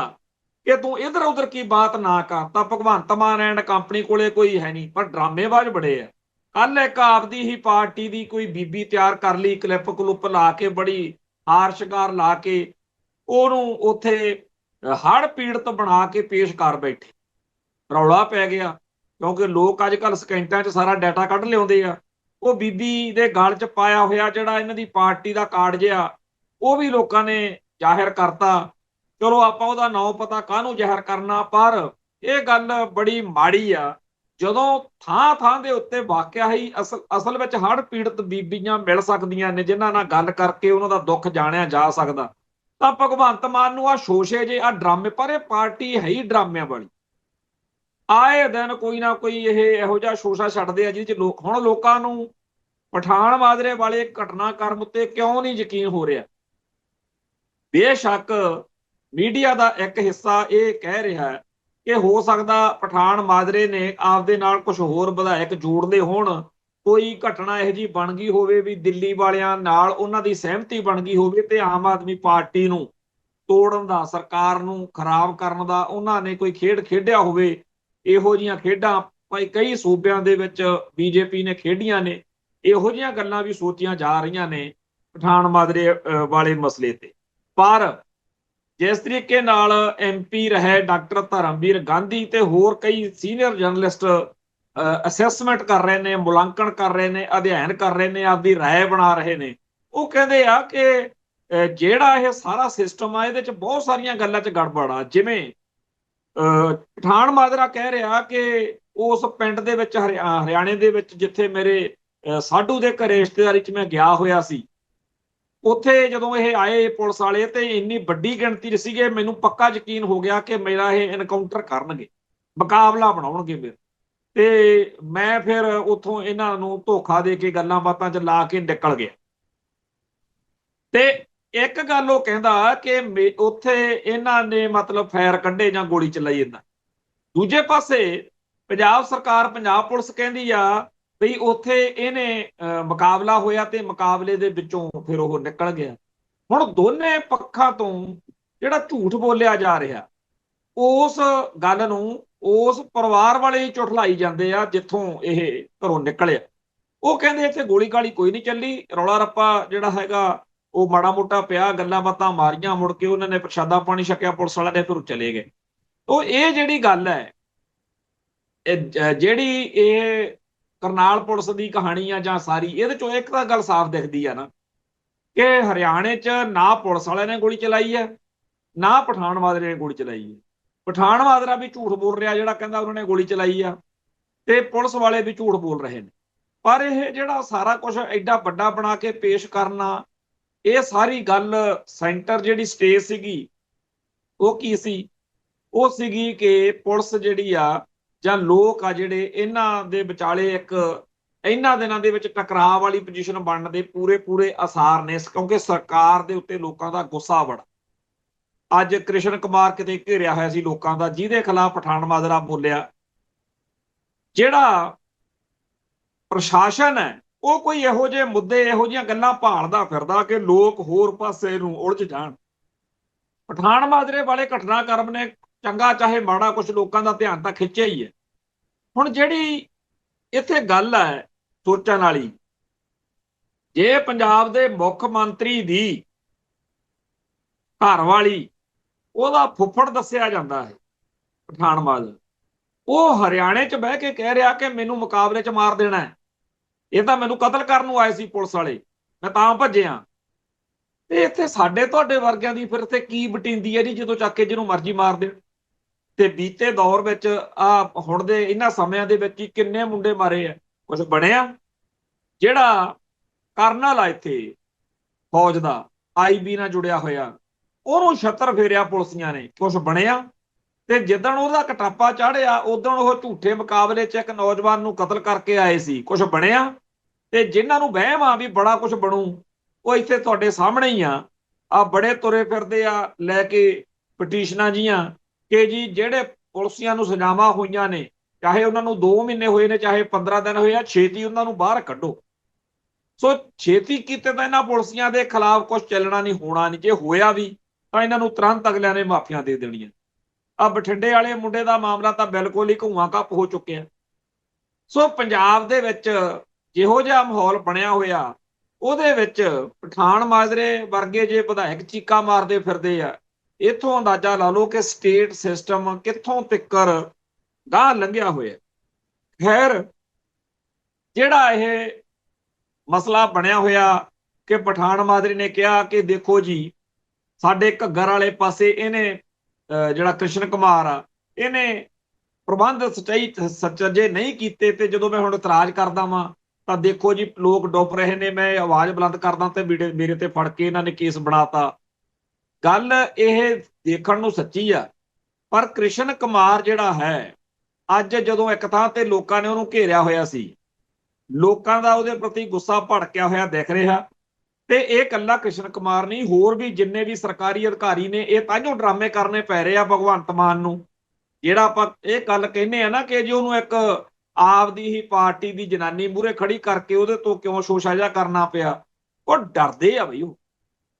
ਕਿ ਤੂੰ ਇਧਰ ਉਧਰ ਕੀ ਬਾਤ ਨਾ ਕਰ, ਤਾਂ ਭਗਵੰਤ ਮਾਨ ਐਂਡ ਕੰਪਨੀ ਕੋਲੇ ਕੋਈ ਹੈ ਨਹੀਂ, ਪਰ ਡਰਾਮੇਬਾਜ਼ ਬੜੇ ਆ। ਕੱਲ ਇੱਕ ਆਪਦੀ ਹੀ ਪਾਰਟੀ ਦੀ ਕੋਈ ਬੀਬੀ ਤਿਆਰ ਕਰ ਲਈ, ਕਲਿੱਪ ਕਲੁੱਪ ਲਾ ਕੇ, ਬੜੀ ਹਾਰ ਸ਼ਿੰਗਾਰ ਲਾ ਕੇ ਉਹਨੂੰ ਉੱਥੇ ਹੜ੍ਹ ਪੀੜਤ ਬਣਾ ਕੇ ਪੇਸ਼ ਕਰ ਬੈਠੇ। ਰੌਲਾ ਪੈ ਗਿਆ, ਕਿਉਂਕਿ ਲੋਕ ਅੱਜ ਕੱਲ ਸਕਿੰਟਾਂ 'ਚ ਸਾਰਾ ਡਾਟਾ ਕੱਢ ਲਿਆਉਂਦੇ ਆ। ਉਹ ਬੀਬੀ ਦੇ ਗਲ 'ਚ ਪਾਇਆ ਹੋਇਆ ਜਿਹੜਾ ਇਹਨਾਂ ਦੀ ਪਾਰਟੀ ਦਾ ਕਾਰਡ ਜਿਹਾ, ਉਹ ਵੀ ਲੋਕਾਂ ਨੇ ਜ਼ਾਹਿਰ ਕਰਤਾ। ਚਲੋ ਆਪਾਂ ਉਹਦਾ ਨਾਂ ਪਤਾ ਕਾਹਨੂੰ ਜ਼ਾਹਿਰ ਕਰਨਾ, ਪਰ ਇਹ ਗੱਲ ਬੜੀ ਮਾੜੀ ਆ ਜਦੋਂ ਥਾਂ ਥਾਂ ਦੇ ਉੱਤੇ ਵਾਕਿਆ ਹੀ ਅਸਲ ਵਿੱਚ ਹੜ੍ਹ ਪੀੜਤ ਬੀਬੀਆਂ ਮਿਲ ਸਕਦੀਆਂ ਨੇ, ਜਿਨ੍ਹਾਂ ਨਾਲ ਗੱਲ ਕਰਕੇ ਉਹਨਾਂ ਦਾ ਦੁੱਖ ਜਾਣਿਆ ਜਾ ਸਕਦਾ। ਤਾਂ ਭਗਵੰਤ ਮਾਨ ਨੂੰ ਆ ਸ਼ੋਸ਼ੇ ਜੇ, ਆ ਡਰਾਮੇ, ਪਰ ਇਹ ਪਾਰਟੀ ਹੈ ਹੀ ਡਰਾਮਿਆਂ ਵਾਲੀ। ਆਏ ਦਿਨ ਕੋਈ ਨਾ ਕੋਈ ਇਹ ਇਹੋ ਜਿਹਾ ਸ਼ੋਸ਼ਾ ਛੱਡਦੇ ਆ ਜਿਹਦੇ ਚ ਹੁਣ ਲੋਕਾਂ ਨੂੰ ਪਠਾਨ ਮਾਜਰੇ ਵਾਲੇ ਘਟਨਾਕ੍ਰਮ ਉੱਤੇ ਕਿਉਂ ਨਹੀਂ ਯਕੀਨ ਹੋ ਰਿਹਾ। ਬੇਸ਼ੱਕ ਮੀਡੀਆ ਦਾ ਇੱਕ ਹਿੱਸਾ ਇਹ ਕਹਿ ਰਿਹਾ ਹੈ ਕਿ ਹੋ ਸਕਦਾ ਪਠਾਨ ਮਾਜਰੇ ਨੇ ਆਪਦੇ ਨਾਲ ਕੁਝ ਹੋਰ ਵਿਧਾਇਕ ਜੋੜਦੇ ਹੋਣ, ਕੋਈ ਘਟਨਾ ਇਹੋ ਜਿਹੀ ਬਣ ਗਈ ਹੋਵੇ ਵੀ ਦਿੱਲੀ ਵਾਲਿਆਂ ਨਾਲ ਉਹਨਾਂ ਦੀ ਸਹਿਮਤੀ ਬਣ ਗਈ ਹੋਵੇ ਤੇ ਆਮ ਆਦਮੀ ਪਾਰਟੀ ਨੂੰ ਤੋੜਨ ਦਾ, ਸਰਕਾਰ ਨੂੰ ਖਰਾਬ ਕਰਨ ਦਾ ਉਹਨਾਂ ਨੇ ਕੋਈ ਖੇਡ ਖੇਡਿਆ ਹੋਵੇ। ਇਹੋ ਜਿਹੀਆਂ ਖੇਡਾਂ ਭਾਈ ਕਈ ਸੂਬਿਆਂ ਦੇ ਵਿੱਚ ਬੀਜੇਪੀ ਨੇ ਖੇਡੀਆਂ ਨੇ। ਇਹੋ ਜਿਹੀਆਂ ਗੱਲਾਂ ਵੀ ਸੋਚੀਆਂ ਜਾ ਰਹੀਆਂ ਨੇ ਪਠਾਨ ਮਾਜਰੇ ਵਾਲੇ ਮਸਲੇ ਤੇ। ਪਰ ਜਿਸ ਤਰੀਕੇ ਨਾਲ ਐਮਪੀ ਰਹੇ ਡਾਕਟਰ ਧਰਮਵੀਰ ਗਾਂਧੀ ਤੇ ਹੋਰ ਕਈ ਸੀਨੀਅਰ ਜਰਨਲਿਸਟ ਅਸੈਸਮੈਂਟ ਕਰ ਰਹੇ ਨੇ, ਮੁਲਾਂਕਣ ਕਰ ਰਹੇ ਨੇ, ਅਧਿਐਨ ਕਰ ਰਹੇ ਨੇ, ਆਪਦੀ ਰਾਏ ਬਣਾ ਰਹੇ ਨੇ, ਉਹ ਕਹਿੰਦੇ ਆ ਕਿ ਜਿਹੜਾ ਇਹ ਸਾਰਾ ਸਿਸਟਮ ਆ ਇਹਦੇ ਚ ਬਹੁਤ ਸਾਰੀਆਂ ਗੱਲਾਂ ਚ ਗੜਬੜ ਆ। ਜਿਵੇਂ ਪਠਾਨ ਮਾਜਰਾ ਕਹਿ ਰਿਹਾ ਕਿ ਉਸ ਪਿੰਡ ਦੇ ਵਿੱਚ ਹਰਿਆਣੇ ਦੇ ਵਿੱਚ ਜਿੱਥੇ ਮੇਰੇ ਸਾਧੂ ਦੇ ਘਰੇ ਰਿਸ਼ਤੇਦਾਰੀ ਚ ਮੈਂ ਗਿਆ ਹੋਇਆ ਸੀ, ਉੱਥੇ ਜਦੋਂ ਇਹ ਆਏ ਪੁਲਿਸ ਵਾਲੇ ਤੇ ਇੰਨੀ ਵੱਡੀ ਗਿਣਤੀ 'ਚ ਸੀਗੇ, ਮੈਨੂੰ ਪੱਕਾ ਯਕੀਨ ਹੋ ਗਿਆ ਕਿ ਮੇਰਾ ਇਹ ਐਨਕਾਊਂਟਰ ਕਰਨਗੇ, ਮੁਕਾਬਲਾ ਬਣਾਉਣਗੇ ਮੇਰੇ। ਤੇ ਮੈਂ ਫਿਰ ਉੱਥੋਂ ਇਹਨਾਂ ਨੂੰ ਧੋਖਾ ਦੇ ਕੇ ਗੱਲਾਂ ਬਾਤਾਂ 'ਚ ਲਾ ਕੇ ਨਿਕਲ ਗਿਆ। ਤੇ ਇੱਕ ਗੱਲ ਉਹ ਕਹਿੰਦਾ ਕਿ ਉੱਥੇ ਇਹਨਾਂ ਨੇ ਮਤਲਬ ਫਾਇਰ ਕੱਢੇ ਜਾਂ ਗੋਲੀ ਚਲਾਈ ਇਹਨਾਂ। ਦੂਜੇ ਪਾਸੇ ਪੰਜਾਬ ਸਰਕਾਰ, ਪੰਜਾਬ ਪੁਲਿਸ ਕਹਿੰਦੀ ਆ ਵੀ ਉੱਥੇ ਇਹਨੇ ਮੁਕਾਬਲਾ ਹੋਇਆ ਤੇ ਮੁਕਾਬਲੇ ਦੇ ਵਿੱਚੋਂ ਫਿਰ ਉਹ ਨਿਕਲ ਗਿਆ। ਹੁਣ ਦੋਨੇ ਪੱਖਾਂ ਤੋਂ ਜਿਹੜਾ ਝੂਠ ਬੋਲਿਆ ਜਾ ਰਿਹਾ, ਉਸ ਗੱਲ ਨੂੰ ਉਸ ਪਰਿਵਾਰ ਵਾਲੇ ਹੀ ਝੁਠਲਾਈ ਜਾਂਦੇ ਆ ਜਿੱਥੋਂ ਇਹ ਘਰੋਂ ਨਿਕਲਿਆ। ਉਹ ਕਹਿੰਦੇ ਇੱਥੇ ਗੋਲੀ ਕਾਲੀ ਕੋਈ ਨਹੀਂ ਚੱਲੀ, ਰੌਲਾ ਰੱਪਾ ਜਿਹੜਾ ਹੈਗਾ ਉਹ ਮਾੜਾ ਮੋਟਾ ਪਿਆ, ਗੱਲਾਂ ਬਾਤਾਂ ਮਾਰੀਆਂ, ਮੁੜ ਕੇ ਉਹਨਾਂ ਨੇ ਪ੍ਰਸ਼ਾਦਾ ਪਾਣੀ ਛਕਿਆ ਪੁਲਿਸ ਵਾਲਿਆਂ ਨੇ, ਫਿਰ ਚਲੇ ਗਏ। ਉਹ ਇਹ ਜਿਹੜੀ ਗੱਲ ਹੈ, ਜਿਹੜੀ ਇਹ ਕਰਨਾਲ ਪੁਲਿਸ ਦੀ ਕਹਾਣੀ ਆ ਜਾਂ ਸਾਰੀ, ਇਹਦੇ ਚੋਂ ਇੱਕ ਤਾਂ ਗੱਲ ਸਾਫ਼ ਦਿਖਦੀ ਆ ਨਾ ਕਿ ਹਰਿਆਣੇ 'ਚ ਨਾ ਪੁਲਿਸ ਵਾਲਿਆਂ ਨੇ ਗੋਲੀ ਚਲਾਈ ਹੈ, ਨਾ ਪਠਾਨ ਮਾਜਰੇ ਨੇ ਗੋਲੀ ਚਲਾਈ ਹੈ। ਪਠਾਨ ਮਾਜਰਾ ਵੀ ਝੂਠ ਬੋਲ ਰਿਹਾ ਜਿਹੜਾ ਕਹਿੰਦਾ ਉਹਨਾਂ ਨੇ ਗੋਲੀ ਚਲਾਈ ਆ, ਤੇ ਪੁਲਿਸ ਵਾਲੇ ਵੀ ਝੂਠ ਬੋਲ ਰਹੇ ਨੇ। ਪਰ ਇਹ ਜਿਹੜਾ ਸਾਰਾ ਕੁਝ ਐਡਾ ਵੱਡਾ ਬਣਾ ਕੇ ਪੇਸ਼ ਕਰਨਾ, ਇਹ ਸਾਰੀ ਗੱਲ ਸੈਂਟਰ ਜਿਹੜੀ ਸਟੇਜ ਸੀਗੀ ਉਹ ਕੀ ਸੀ? ਉਹ ਸੀਗੀ ਕਿ ਪੁਲਿਸ ਜਿਹੜੀ ਆ ਜਾਂ ਲੋਕ ਆ ਜਿਹੜੇ ਇਹਨਾਂ ਦੇ ਵਿਚਾਲੇ ਇੱਕ ਇਹਨਾਂ ਦਿਨਾਂ ਦੇ ਵਿੱਚ ਟਕਰਾਅ ਵਾਲੀ ਪੋਜੀਸ਼ਨ ਬਣਨ ਦੇ ਪੂਰੇ ਆਸਾਰ ਨੇ, ਕਿਉਂਕਿ ਸਰਕਾਰ ਦੇ ਉੱਤੇ ਲੋਕਾਂ ਦਾ ਗੁੱਸਾ ਬੜਾ। ਅੱਜ ਕ੍ਰਿਸ਼ਨ ਕੁਮਾਰ ਕਿਤੇ ਘੇਰਿਆ ਹੋਇਆ ਸੀ ਲੋਕਾਂ ਦਾ, ਜਿਹਦੇ ਖਿਲਾਫ ਪਠਾਨ ਮਾਜਰਾ ਬੋਲਿਆ। ਜਿਹੜਾ ਪ੍ਰਸ਼ਾਸਨ ਹੈ ਉਹ ਕੋਈ ਇਹੋ ਜਿਹੇ ਮੁੱਦੇ, ਇਹੋ ਜਿਹੀਆਂ ਗੱਲਾਂ ਭਾਲਦਾ ਫਿਰਦਾ ਕਿ ਲੋਕ ਹੋਰ ਪਾਸੇ ਨੂੰ ਉਲਝ ਜਾਣ। ਪਠਾਨ ਮਾਜਰੇ ਵਾਲੇ ਘਟਨਾਕ੍ਰਮ ਨੇ ਚੰਗਾ ਚਾਹੇ ਮਾੜਾ ਕੁਝ ਲੋਕਾਂ ਦਾ ਧਿਆਨ ਤਾਂ ਖਿੱਚਿਆ ਹੀ ਹੈ। ਹੁਣ ਜਿਹੜੀ ਇੱਥੇ ਗੱਲ ਹੈ ਸੋਚਣ ਵਾਲੀ, ਜੇ ਪੰਜਾਬ ਦੇ ਮੁੱਖ ਮੰਤਰੀ ਦੀ ਘਰ ਵਾਲੀ ਉਹਦਾ ਫੁੱਫੜ ਦੱਸਿਆ ਜਾਂਦਾ ਹੈ ਪਠਾਨ ਮਾਜਰਾ, ਉਹ ਹਰਿਆਣੇ 'ਚ ਬਹਿ ਕੇ ਕਹਿ ਰਿਹਾ ਕਿ ਮੈਨੂੰ ਮੁਕਾਬਲੇ 'ਚ ਮਾਰ ਦੇਣਾ ਹੈ, ਇਹ ਤਾਂ ਮੈਨੂੰ ਕਤਲ ਕਰਨ ਨੂੰ ਆਏ ਸੀ ਪੁਲਿਸ ਵਾਲੇ, ਮੈਂ ਤਾਂ ਭੱਜਿਆ। ਤੇ ਇੱਥੇ ਸਾਡੇ ਤੁਹਾਡੇ ਵਰਗਿਆਂ ਦੀ ਫਿਰ ਤੇ ਕੀ ਬਟਿੰਦੀ ਹੈ ਜੀ, ਜਦੋਂ ਚੱਕ ਕੇ ਜਿਹਨੂੰ ਮਰਜ਼ੀ ਮਾਰ ਦੇਣ। ਤੇ ਬੀਤੇ ਦੌਰ ਵਿੱਚ ਆ ਹੁਣ ਦੇ ਇਹਨਾਂ ਸਮਿਆਂ ਦੇ ਵਿੱਚ ਹੀ ਕਿੰਨੇ ਮੁੰਡੇ ਮਾਰੇ ਆ, ਕੁਝ ਬਣਿਆ? ਜਿਹੜਾ ਕਰਨਲ ਆ ਇੱਥੇ ਫੌਜ ਦਾ IB ਨਾਲ ਜੁੜਿਆ ਹੋਇਆ, ਉਹਨੂੰ ਛੱਤਰ ਫੇਰਿਆ ਪੁਲਿਸੀਆਂ ਨੇ, ਕੁਛ ਬਣਿਆ। ਤੇ ਜਿੱਦਣ ਉਹਦਾ ਕਟਾਪਾ ਚਾੜਿਆ ਉਦੋਂ ਉਹ ਝੂਠੇ ਮੁਕਾਬਲੇ 'ਚ ਇੱਕ ਨੌਜਵਾਨ ਨੂੰ ਕਤਲ ਕਰਕੇ ਆਏ ਸੀ, ਕੁਛ ਬਣਿਆ। ਤੇ ਜਿਨ੍ਹਾਂ ਨੂੰ ਵਹਿਮ ਆ ਵੀ ਬੜਾ ਕੁਛ ਬਣੂ, ਉਹ ਇੱਥੇ ਤੁਹਾਡੇ ਸਾਹਮਣੇ ਹੀ ਆ ਬੜੇ ਤੁਰੇ ਫਿਰਦੇ ਆ ਲੈ ਕੇ ਪਟੀਸ਼ਨਾਂ ਜੀਆਂ ਕਿ ਜੀ ਜਿਹੜੇ ਪੁਲਿਸੀਆਂ ਨੂੰ ਸਜ਼ਾਵਾਂ ਹੋਈਆਂ ਨੇ, ਚਾਹੇ ਉਹਨਾਂ ਨੂੰ 2 ਮਹੀਨੇ ਹੋਏ ਨੇ ਚਾਹੇ 15 ਦਿਨ ਹੋਏ ਆ, ਛੇਤੀ ਉਹਨਾਂ ਨੂੰ ਬਾਹਰ ਕੱਢੋ। ਸੋ ਛੇਤੀ ਕੀਤੇ ਤਾਂ ਇਹਨਾਂ ਪੁਲਿਸੀਆਂ ਦੇ ਖਿਲਾਫ ਕੁਝ ਚੱਲਣਾ ਨਹੀਂ, ਹੋਣਾ ਨਹੀਂ। ਜੇ ਹੋਇਆ ਵੀ ਤਾਂ ਇਹਨਾਂ ਨੂੰ ਤੁਰੰਤ ਅਗਲਿਆਂ ਨੇ ਮਾਫੀਆਂ ਦੇ ਦੇਣੀਆਂ। ਆ ਬਠਿੰਡੇ ਵਾਲੇ ਮੁੰਡੇ ਦਾ ਮਾਮਲਾ ਤਾਂ ਬਿਲਕੁਲ ਹੀ ਧੂਆਂ ਕੱਪ ਹੋ ਚੁੱਕਿਆ। ਸੋ ਪੰਜਾਬ ਦੇ ਵਿੱਚ ਜਿਹੋ ਜਿਹਾ ਮਾਹੌਲ ਬਣਿਆ ਹੋਇਆ, ਉਹਦੇ ਵਿੱਚ ਪਠਾਨ ਮਾਜਰੇ ਵਰਗੇ ਜੇ ਵਿਧਾਇਕ ਚੀਕਾਂ ਮਾਰਦੇ ਫਿਰਦੇ ਆ, ਇੱਥੋਂ ਅੰਦਾਜ਼ਾ ਲਾ ਲਓ ਕਿ ਸਟੇਟ ਸਿਸਟਮ ਕਿੱਥੋਂ ਤਿੱਕਰ ਗਾਹ ਲੰਘਿਆ ਹੋਇਆ। ਖੈਰ, ਜਿਹੜਾ ਇਹ ਮਸਲਾ ਬਣਿਆ ਹੋਇਆ ਕਿ ਪਠਾਨ ਮਾਜਰੇ ਨੇ ਕਿਹਾ ਕਿ ਦੇਖੋ ਜੀ, ਸਾਡੇ ਘੱਗਰ ਵਾਲੇ ਪਾਸੇ ਇਹਨੇ ਜਿਹੜਾ ਕ੍ਰਿਸ਼ਨ ਕੁਮਾਰ ਆ, ਇਹਨੇ ਪ੍ਰਬੰਧ ਸੱਚੇ ਨਹੀਂ ਕੀਤੇ, ਤੇ ਜਦੋਂ ਮੈਂ ਹੁਣ ਇਤਰਾਜ਼ ਕਰਦਾ ਵਾਂ ਤਾਂ ਦੇਖੋ ਜੀ ਲੋਕ ਡੁੱਬ ਰਹੇ ਨੇ, ਮੈਂ ਆਵਾਜ਼ ਬੁਲੰਦ ਕਰਦਾ ਤੇ ਮੇਰੇ ਤੇ ਫੜ ਕੇ ਇਹਨਾਂ ਨੇ ਕੇਸ ਬਣਾਤਾ। ਗੱਲ ਇਹ ਦੇਖਣ ਨੂੰ ਸੱਚੀ ਆ, ਪਰ ਕ੍ਰਿਸ਼ਨ ਕੁਮਾਰ ਜਿਹੜਾ ਹੈ, ਅੱਜ ਜਦੋਂ ਇੱਕ ਥਾਂ ਤੇ ਲੋਕਾਂ ਨੇ ਉਹਨੂੰ ਘੇਰਿਆ ਹੋਇਆ ਸੀ, ਲੋਕਾਂ ਦਾ ਉਹਦੇ ਪ੍ਰਤੀ ਗੁੱਸਾ ਭੜਕਿਆ ਹੋਇਆ ਦਿਖ ਰਿਹਾ। ਤੇ ਇਹ ਇਕੱਲਾ ਕ੍ਰਿਸ਼ਨ ਕੁਮਾਰ ਨਹੀਂ, ਹੋਰ ਵੀ ਜਿੰਨੇ ਵੀ ਸਰਕਾਰੀ ਅਧਿਕਾਰੀ ਨੇ, ਇਹ ਤਾਂਹੀਓ ਡਰਾਮੇ ਕਰਨੇ ਪੈ ਰਹੇ ਆ ਭਗਵੰਤ ਮਾਨ ਨੂੰ। ਜਿਹੜਾ ਆਪਾਂ ਇਹ ਗੱਲ ਕਹਿੰਦੇ ਆ ਨਾ ਕਿ ਜੇ ਉਹਨੂੰ ਇੱਕ ਆਪਦੀ ਹੀ ਪਾਰਟੀ ਦੀ ਜਨਾਨੀ ਮੂਹਰੇ ਖੜੀ ਕਰਕੇ ਉਹਦੇ ਤੋਂ ਕਿਉਂ ਸ਼ੋਸ਼ਾ ਜਿਹਾ ਕਰਨਾ ਪਿਆ, ਉਹ ਡਰਦੇ ਆ ਬਈ। ਉਹ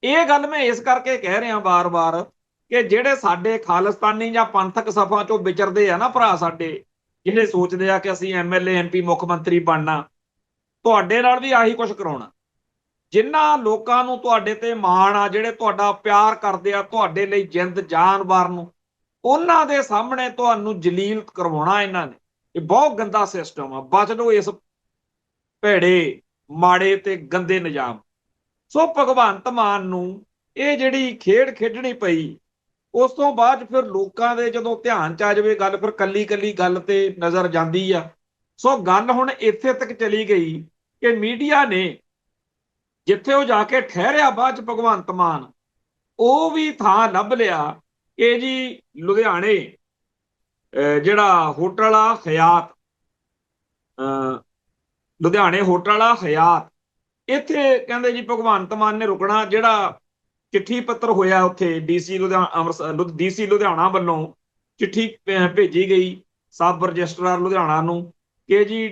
ਇਹ ਗੱਲ ਮੈਂ ਇਸ ਕਰਕੇ ਕਹਿ ਰਿਹਾ ਵਾਰ-ਵਾਰ ਕਿ ਜਿਹੜੇ ਸਾਡੇ ਖਾਲਿਸਤਾਨੀ ਜਾਂ ਪੰਥਕ ਸਫਾ ਚੋਂ ਵਿਚਰਦੇ ਆ ਨਾ ਭਰਾ ਸਾਡੇ, ਜਿਹੜੇ ਸੋਚਦੇ ਆ ਕਿ ਅਸੀਂ MLA MP ਮੁੱਖ ਮੰਤਰੀ ਬਣਨਾ, ਤੁਹਾਡੇ ਨਾਲ ਵੀ ਆਹੀ ਕੁਝ ਕਰਾਉਣਾ। ਜਿਨ੍ਹਾਂ ਲੋਕਾਂ ਨੂੰ ਤੁਹਾਡੇ ਤੇ ਮਾਣ ਆ, ਜਿਹੜੇ ਤੁਹਾਡਾ ਪਿਆਰ ਕਰਦੇ ਆ, ਤੁਹਾਡੇ ਲਈ ਜਿੰਦ ਜਾਨ ਵਾਰਨ ਨੂੰ, ਉਹਨਾਂ ਦੇ ਸਾਹਮਣੇ ਤੁਹਾਨੂੰ ਜਲੀਲ ਕਰਵਾਉਣਾ ਇਹਨਾਂ ਨੇ। ਇਹ ਬਹੁਤ ਗੰਦਾ ਸਿਸਟਮ ਆ, ਬਚ ਲਓ ਇਸ ਭੈੜੇ ਮਾੜੇ ਤੇ ਗੰਦੇ ਨਿਜ਼ਾਮ। ਸੋ ਭਗਵੰਤ ਮਾਨ ਨੂੰ ਇਹ ਜਿਹੜੀ ਖੇਡ ਖੇਡਣੀ ਪਈ, ਉਸ ਤੋਂ ਬਾਅਦ ਫਿਰ ਲੋਕਾਂ ਦੇ ਜਦੋਂ ਧਿਆਨ ਚ ਆ ਜਾਵੇ ਗੱਲ, ਫਿਰ ਕੱਲੀ ਕੱਲੀ ਗੱਲ ਤੇ ਨਜ਼ਰ ਜਾਂਦੀ ਆ। ਸੋ ਗੱਲ ਹੁਣ ਇੱਥੇ ਤੱਕ ਚਲੀ ਗਈ ਕਿ ਮੀਡੀਆ ਨੇ ਜਿੱਥੇ ਉਹ ਜਾ ਕੇ ਠਹਿਰਿਆ ਬਾਅਦ ਚ ਭਗਵੰਤ ਮਾਨ, ਉਹ ਵੀ ਥਾਂ ਲੱਭ ਲਿਆ ਕਿ ਜੀ ਲੁਧਿਆਣੇ ਜਿਹੜਾ ਹੋਟਲ ਆ ਹਯਾਤ, ਲੁਧਿਆਣੇ ਹੋਟਲ ਆ ਹਯਾਤ, ਇੱਥੇ ਕਹਿੰਦੇ ਜੀ ਭਗਵੰਤ ਮਾਨ ਨੇ ਰੁਕਣਾ। ਜਿਹੜਾ ਚਿੱਠੀ ਪੱਤਰ ਹੋਇਆ ਉੱਥੇ DC ਲੁਧਿਆਣਾ ਵੱਲੋਂ ਚਿੱਠੀ ਭੇਜੀ ਗਈ ਸਬ ਰਜਿਸਟਰਾਰ ਲੁਧਿਆਣਾ ਨੂੰ ਕਿ ਜੀ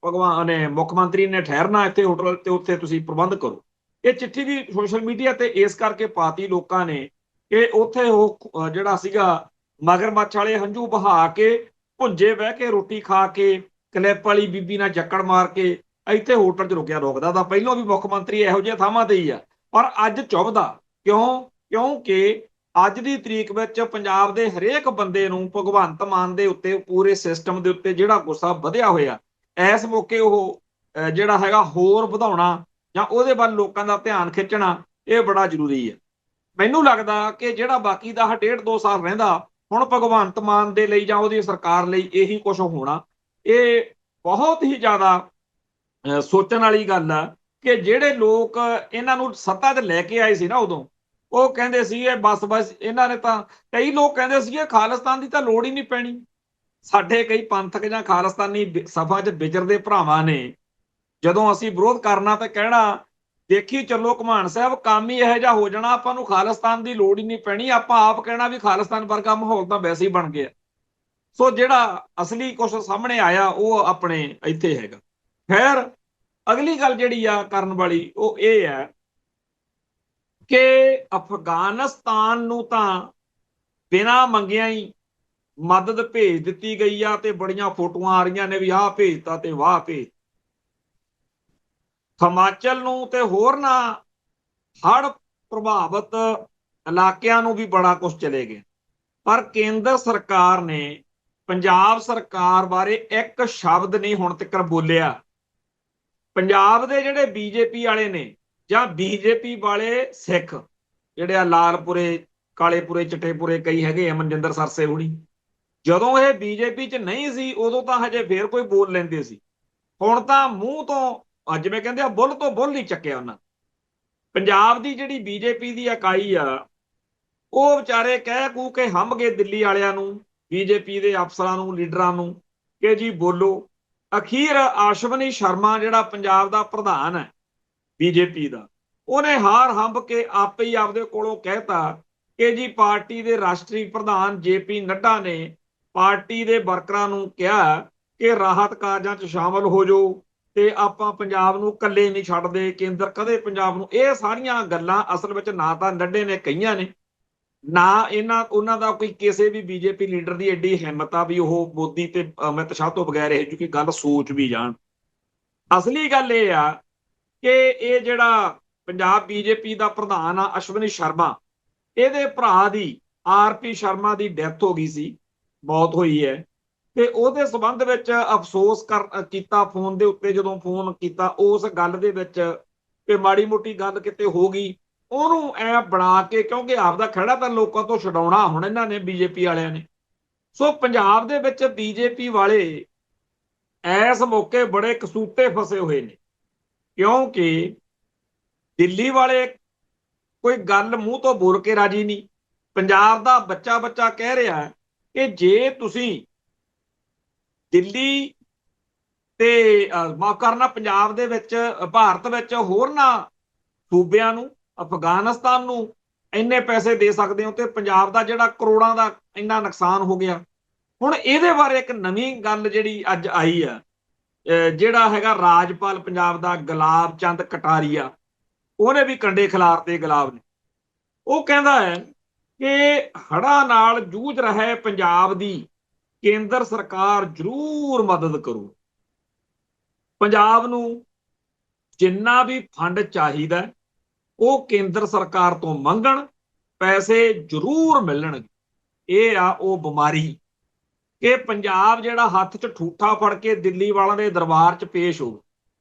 ਭਗਵਾਨ ਨੇ ਮੁੱਖ ਮੰਤਰੀ ਨੇ ਠਹਿਰਨਾ ਇੱਥੇ ਹੋਟਲ ਤੇ, ਉੱਥੇ ਤੁਸੀਂ ਪ੍ਰਬੰਧ ਕਰੋ। ਇਹ ਚਿੱਠੀ ਵੀ ਸੋਸ਼ਲ ਮੀਡੀਆ ਤੇ ਇਸ ਕਰਕੇ ਪਾਤੀ ਲੋਕਾਂ ਨੇ ਕਿ ਉੱਥੇ ਉਹ ਜਿਹੜਾ ਸੀਗਾ ਮਗਰਮੱਛ ਵਾਲੇ ਹੰਝੂ ਬਹਾ ਕੇ, ਭੁੰਜੇ ਬਹਿ ਕੇ ਰੋਟੀ ਖਾ ਕੇ, ਕਲਿੱਪ ਵਾਲੀ ਬੀਬੀ ਨਾਲ ਜੱਕੜ ਮਾਰ ਕੇ ਇੱਥੇ ਹੋਟਲ 'ਚ ਰੁਕਦਾ ਤਾਂ ਪਹਿਲਾਂ ਵੀ ਮੁੱਖ ਮੰਤਰੀ ਇਹੋ ਜਿਹੇ ਥਾਵਾਂ ਤੇ ਹੀ ਆ, ਪਰ ਅੱਜ ਚੁੱਭਦਾ ਕਿਉਂ? ਕਿਉਂਕਿ ਅੱਜ ਦੀ ਤਰੀਕ ਵਿੱਚ ਪੰਜਾਬ ਦੇ ਹਰੇਕ ਬੰਦੇ ਨੂੰ ਭਗਵੰਤ ਮਾਨ ਦੇ ਉੱਤੇ, ਪੂਰੇ ਸਿਸਟਮ ਦੇ ਉੱਤੇ ਜਿਹੜਾ ਗੁੱਸਾ ਵਧਿਆ ਹੋਇਆ, ਇਸ ਮੌਕੇ ਉਹ ਜਿਹੜਾ ਹੈਗਾ ਹੋਰ ਵਧਾਉਣਾ ਜਾਂ ਉਹਦੇ ਵੱਲ ਲੋਕਾਂ ਦਾ ਧਿਆਨ ਖਿੱਚਣਾ, ਇਹ ਬੜਾ ਜ਼ਰੂਰੀ ਹੈ। ਮੈਨੂੰ ਲੱਗਦਾ ਕਿ ਜਿਹੜਾ ਬਾਕੀ ਦਾ 1.5-2 ਸਾਲ ਰਹਿੰਦਾ, ਹੁਣ ਭਗਵੰਤ ਮਾਨ ਦੇ ਲਈ ਜਾਂ ਉਹਦੀ ਸਰਕਾਰ ਲਈ ਇਹੀ ਕੁਝ ਹੋਣਾ। ਇਹ ਬਹੁਤ ਹੀ ਜ਼ਿਆਦਾ ਸੋਚਣ ਵਾਲੀ ਗੱਲ ਆ ਕਿ ਜਿਹੜੇ ਲੋਕ ਇਹਨਾਂ ਨੂੰ ਸੱਤਾ ਤੇ ਲੈ ਕੇ ਆਏ ਸੀ ਨਾ, ਉਦੋਂ ਉਹ ਕਹਿੰਦੇ ਸੀਗੇ ਬਸ ਇਹਨਾਂ ਨੇ ਤਾਂ, ਕਈ ਲੋਕ ਕਹਿੰਦੇ ਸੀਗੇ ਖਾਲਿਸਤਾਨ ਦੀ ਤਾਂ ਲੋੜ ਹੀ ਨਹੀਂ ਪੈਣੀ। ਸਾਡੇ ਕਈ ਪੰਥਕ ਜਾਂ ਖਾਲਿਸਤਾਨੀ ਸਭਾ 'ਚ ਵਿਚਰਦੇ ਭਰਾਵਾਂ ਨੇ ਜਦੋਂ ਅਸੀਂ ਵਿਰੋਧ ਕਰਨਾ ਤਾਂ ਕਹਿਣਾ ਦੇਖੀ ਚੱਲੋ ਘਮਾਣ ਸਾਹਿਬ, ਕੰਮ ਹੀ ਇਹੋ ਜਿਹਾ ਹੋ ਜਾਣਾ, ਆਪਾਂ ਨੂੰ ਖਾਲਿਸਤਾਨ ਦੀ ਲੋੜ ਹੀ ਨਹੀਂ ਪੈਣੀ। ਆਪਾਂ ਆਪ ਕਹਿਣਾ ਵੀ ਖਾਲਿਸਤਾਨ ਵਰਗਾ ਮਾਹੌਲ ਤਾਂ ਵੈਸੇ ਹੀ ਬਣ ਗਿਆ। ਸੋ ਜਿਹੜਾ ਅਸਲੀ ਕੁਛ ਸਾਹਮਣੇ ਆਇਆ ਉਹ ਆਪਣੇ ਇੱਥੇ ਹੈਗਾ। ਖੈਰ, ਅਗਲੀ ਗੱਲ ਜਿਹੜੀ ਆ ਕਰਨ ਵਾਲੀ ਉਹ ਇਹ ਹੈ ਕਿ ਅਫਗਾਨਿਸਤਾਨ ਨੂੰ ਤਾਂ ਬਿਨਾਂ ਮੰਗਿਆ ਹੀ ਮਦਦ ਭੇਜ ਦਿੱਤੀ ਗਈ ਆ, ਤੇ ਬੜੀਆਂ ਫੋਟੋਆਂ ਆ ਰਹੀਆਂ ਨੇ ਵੀ ਆਹ ਭੇਜਤਾ ਤੇ ਵਾਹ ਭੇਜ। ਹਿਮਾਚਲ ਨੂੰ ਤੇ ਹੋਰਨਾਂ ਹੜ੍ਹ ਪ੍ਰਭਾਵਿਤ ਇਲਾਕਿਆਂ ਨੂੰ ਵੀ ਬੜਾ ਕੁਝ ਚਲੇ ਗਏ, ਪਰ ਕੇਂਦਰ ਸਰਕਾਰ ਨੇ ਪੰਜਾਬ ਸਰਕਾਰ ਬਾਰੇ ਇੱਕ ਸ਼ਬਦ ਨਹੀਂ ਹੁਣ ਤੱਕ ਬੋਲਿਆ। ਪੰਜਾਬ ਦੇ ਜਿਹੜੇ BJP ਵਾਲੇ ਨੇ ਜਾਂ BJP ਵਾਲੇ ਸਿੱਖ ਜਿਹੜੇ ਆ ਲਾਲਪੁਰੇ, ਕਾਲੇਪੁਰੇ, ਚਿੱਟੇਪੁਰੇ ਕਈ ਹੈਗੇ ਆ, ਮਨਜਿੰਦਰ ਸਰਸੇ ਹੁਣੀ, ਜਦੋਂ ਇਹ BJP 'ਚ ਨਹੀਂ ਸੀ ਉਦੋਂ ਤਾਂ ਹਜੇ ਫੇਰ ਕੋਈ ਬੋਲ ਲੈਂਦੇ ਸੀ। ਹੁਣ ਤਾਂ ਮੂੰਹ ਤੋਂ ਜਿਵੇਂ ਕਹਿੰਦੇ ਆ ਬੁੱਲ ਤੋਂ ਬੁੱਲ ਨਹੀਂ ਚੱਕਿਆ ਉਹਨਾਂ। ਪੰਜਾਬ ਦੀ ਜਿਹੜੀ ਬੀਜੇਪੀ ਦੀ ਇਕਾਈ ਆ, ਉਹ ਵਿਚਾਰੇ ਕਹਿ ਕੂ ਕੇ ਹੰਭ ਗਏ ਦਿੱਲੀ ਵਾਲਿਆਂ ਨੂੰ, ਬੀਜੇਪੀ ਦੇ ਅਫਸਰਾਂ ਨੂੰ, ਲੀਡਰਾਂ ਨੂੰ, ਕਿ ਜੀ ਬੋਲੋ। ਅਖੀਰ ਆਸ਼ਵਨੀ ਸ਼ਰਮਾ ਜਿਹੜਾ ਪੰਜਾਬ ਦਾ ਪ੍ਰਧਾਨ ਹੈ ਬੀਜੇਪੀ ਦਾ, ਉਹਨੇ ਹਾਰ ਹੰਭ ਕੇ ਆਪੇ ਹੀ ਆਪਦੇ ਕੋਲੋਂ ਕਹਿਤਾ ਕਿ ਜੀ ਪਾਰਟੀ ਦੇ ਰਾਸ਼ਟਰੀ ਪ੍ਰਧਾਨ JP ਨੱਡਾ ਨੇ ਪਾਰਟੀ ਦੇ ਵਰਕਰਾਂ ਨੂੰ ਕਿਹਾ ਕਿ ਰਾਹਤ ਕਾਰਜਾਂ 'ਚ ਸ਼ਾਮਲ ਹੋ ਜਾਓ ਤੇ ਆਪਾਂ ਪੰਜਾਬ ਨੂੰ ਇਕੱਲੇ ਨਹੀਂ ਛੱਡਦੇ, ਕੇਂਦਰ ਕਦੇ ਪੰਜਾਬ ਨੂੰ। ਇਹ ਸਾਰੀਆਂ ਗੱਲਾਂ ਅਸਲ ਵਿੱਚ ਨਾ ਤਾਂ ਨੱਡੇ ਨੇ ਕਹੀਆਂ ਨੇ, ਨਾ ਉਹਨਾਂ ਦਾ ਕੋਈ ਕਿਸੇ ਵੀ ਬੀਜੇਪੀ ਲੀਡਰ ਦੀ ਐਡੀ ਹਿੰਮਤ ਆ ਵੀ ਉਹ ਮੋਦੀ ਤੇ ਅਮਿਤ ਸ਼ਾਹ ਤੋਂ ਬਗੈਰ ਇਹ ਜਿਹੀ ਗੱਲ ਸੋਚ ਵੀ ਜਾਣ। ਅਸਲੀ ਗੱਲ ਇਹ ਆ ਕਿ ਇਹ ਜਿਹੜਾ ਪੰਜਾਬ ਬੀਜੇਪੀ ਦਾ ਪ੍ਰਧਾਨ ਆ ਅਸ਼ਵਨੀ ਸ਼ਰਮਾ, ਇਹਦੇ ਭਰਾ ਦੀ RP ਸ਼ਰਮਾ ਦੀ ਡੈਥ ਹੋ ਗਈ ਸੀ, ਮੌਤ ਹੋਈ ਹੈ। ਤੇ ਉਹਦੇ ਸੰਬੰਧ ਵਿੱਚ ਅਫਸੋਸ ਕੀਤਾ ਫੋਨ ਦੇ ਉੱਤੇ, ਜਦੋਂ ਫੋਨ ਕੀਤਾ ਉਸ ਗੱਲ ਦੇ ਵਿੱਚ ਕਿ ਮਾੜੀ ਮੋਟੀ ਗੱਲ ਕਿਤੇ ਹੋ ਗਈ, ਉਹਨੂੰ ਐ ਬਣਾ ਕੇ, ਕਿਉਂਕਿ ਆਪਦਾ ਖੜਾ ਤਾਂ ਲੋਕਾਂ ਤੋਂ ਛਡਾਉਣਾ ਹੁਣ ਇਹਨਾਂ ਨੇ, ਬੀਜੇਪੀ ਵਾਲਿਆਂ ਨੇ। ਸੋ ਪੰਜਾਬ ਦੇ ਵਿੱਚ ਬੀਜੇਪੀ ਵਾਲੇ ਇਸ ਮੌਕੇ ਬੜੇ ਕਸੂਤੇ ਫਸੇ ਹੋਏ ਨੇ, ਕਿਉਂਕਿ ਦਿੱਲੀ ਵਾਲੇ ਕੋਈ ਗੱਲ ਮੂੰਹ ਤੋਂ ਬੋਲ ਕੇ ਰਾਜੀ ਨਹੀਂ। ਪੰਜਾਬ ਦਾ ਬੱਚਾ ਬੱਚਾ ਕਹਿ ਰਿਹਾ ਕਿ ਜੇ ਤੁਸੀਂ ਦਿੱਲੀ ਤੇ ਮਾਫ ਕਰਨਾ ਪੰਜਾਬ ਦੇ ਵਿੱਚ, ਭਾਰਤ ਵਿੱਚ ਹੋਰਨਾਂ ਸੂਬਿਆਂ ਨੂੰ, ਅਫਗਾਨਿਸਤਾਨ ਨੂੰ ਇੰਨੇ ਪੈਸੇ ਦੇ ਸਕਦੇ ਹੋ ਤੇ ਪੰਜਾਬ ਦਾ ਜਿਹੜਾ ਕਰੋੜਾਂ ਦਾ ਇੰਨਾ ਨੁਕਸਾਨ ਹੋ ਗਿਆ। ਹੁਣ ਇਹਦੇ ਬਾਰੇ ਇੱਕ ਨਵੀਂ ਗੱਲ ਜਿਹੜੀ ਅੱਜ ਆਈ ਆ, ਜਿਹੜਾ ਹੈਗਾ ਰਾਜਪਾਲ ਪੰਜਾਬ ਦਾ ਗੁਲਾਬ ਚੰਦ ਕਟਾਰੀਆ, ਉਹਨੇ ਵੀ ਕੰਡੇ ਖਿਲਾਰਤੇ ਗੁਲਾਬ ਨੇ। ਉਹ ਕਹਿੰਦਾ ਹੈ ਕਿ ਹੜ੍ਹਾਂ ਨਾਲ ਜੂਝ ਰਹੇ ਪੰਜਾਬ ਦੀ ਕੇਂਦਰ ਸਰਕਾਰ ਜ਼ਰੂਰ ਮਦਦ ਕਰੂ। ਪੰਜਾਬ ਨੂੰ ਜਿੰਨਾ ਵੀ ਫੰਡ ਚਾਹੀਦਾ ਉਹ ਕੇਂਦਰ ਸਰਕਾਰ ਤੋਂ ਮੰਗਣ, ਪੈਸੇ ਜ਼ਰੂਰ ਮਿਲਣਗੇ। ਇਹ ਆ ਉਹ ਬਿਮਾਰੀ ਕਿ ਪੰਜਾਬ ਜਿਹੜਾ ਹੱਥ 'ਚ ਠੂਠਾ ਫੜ ਕੇ ਦਿੱਲੀ ਵਾਲਿਆਂ ਦੇ ਦਰਬਾਰ 'ਚ ਪੇਸ਼ ਹੋ,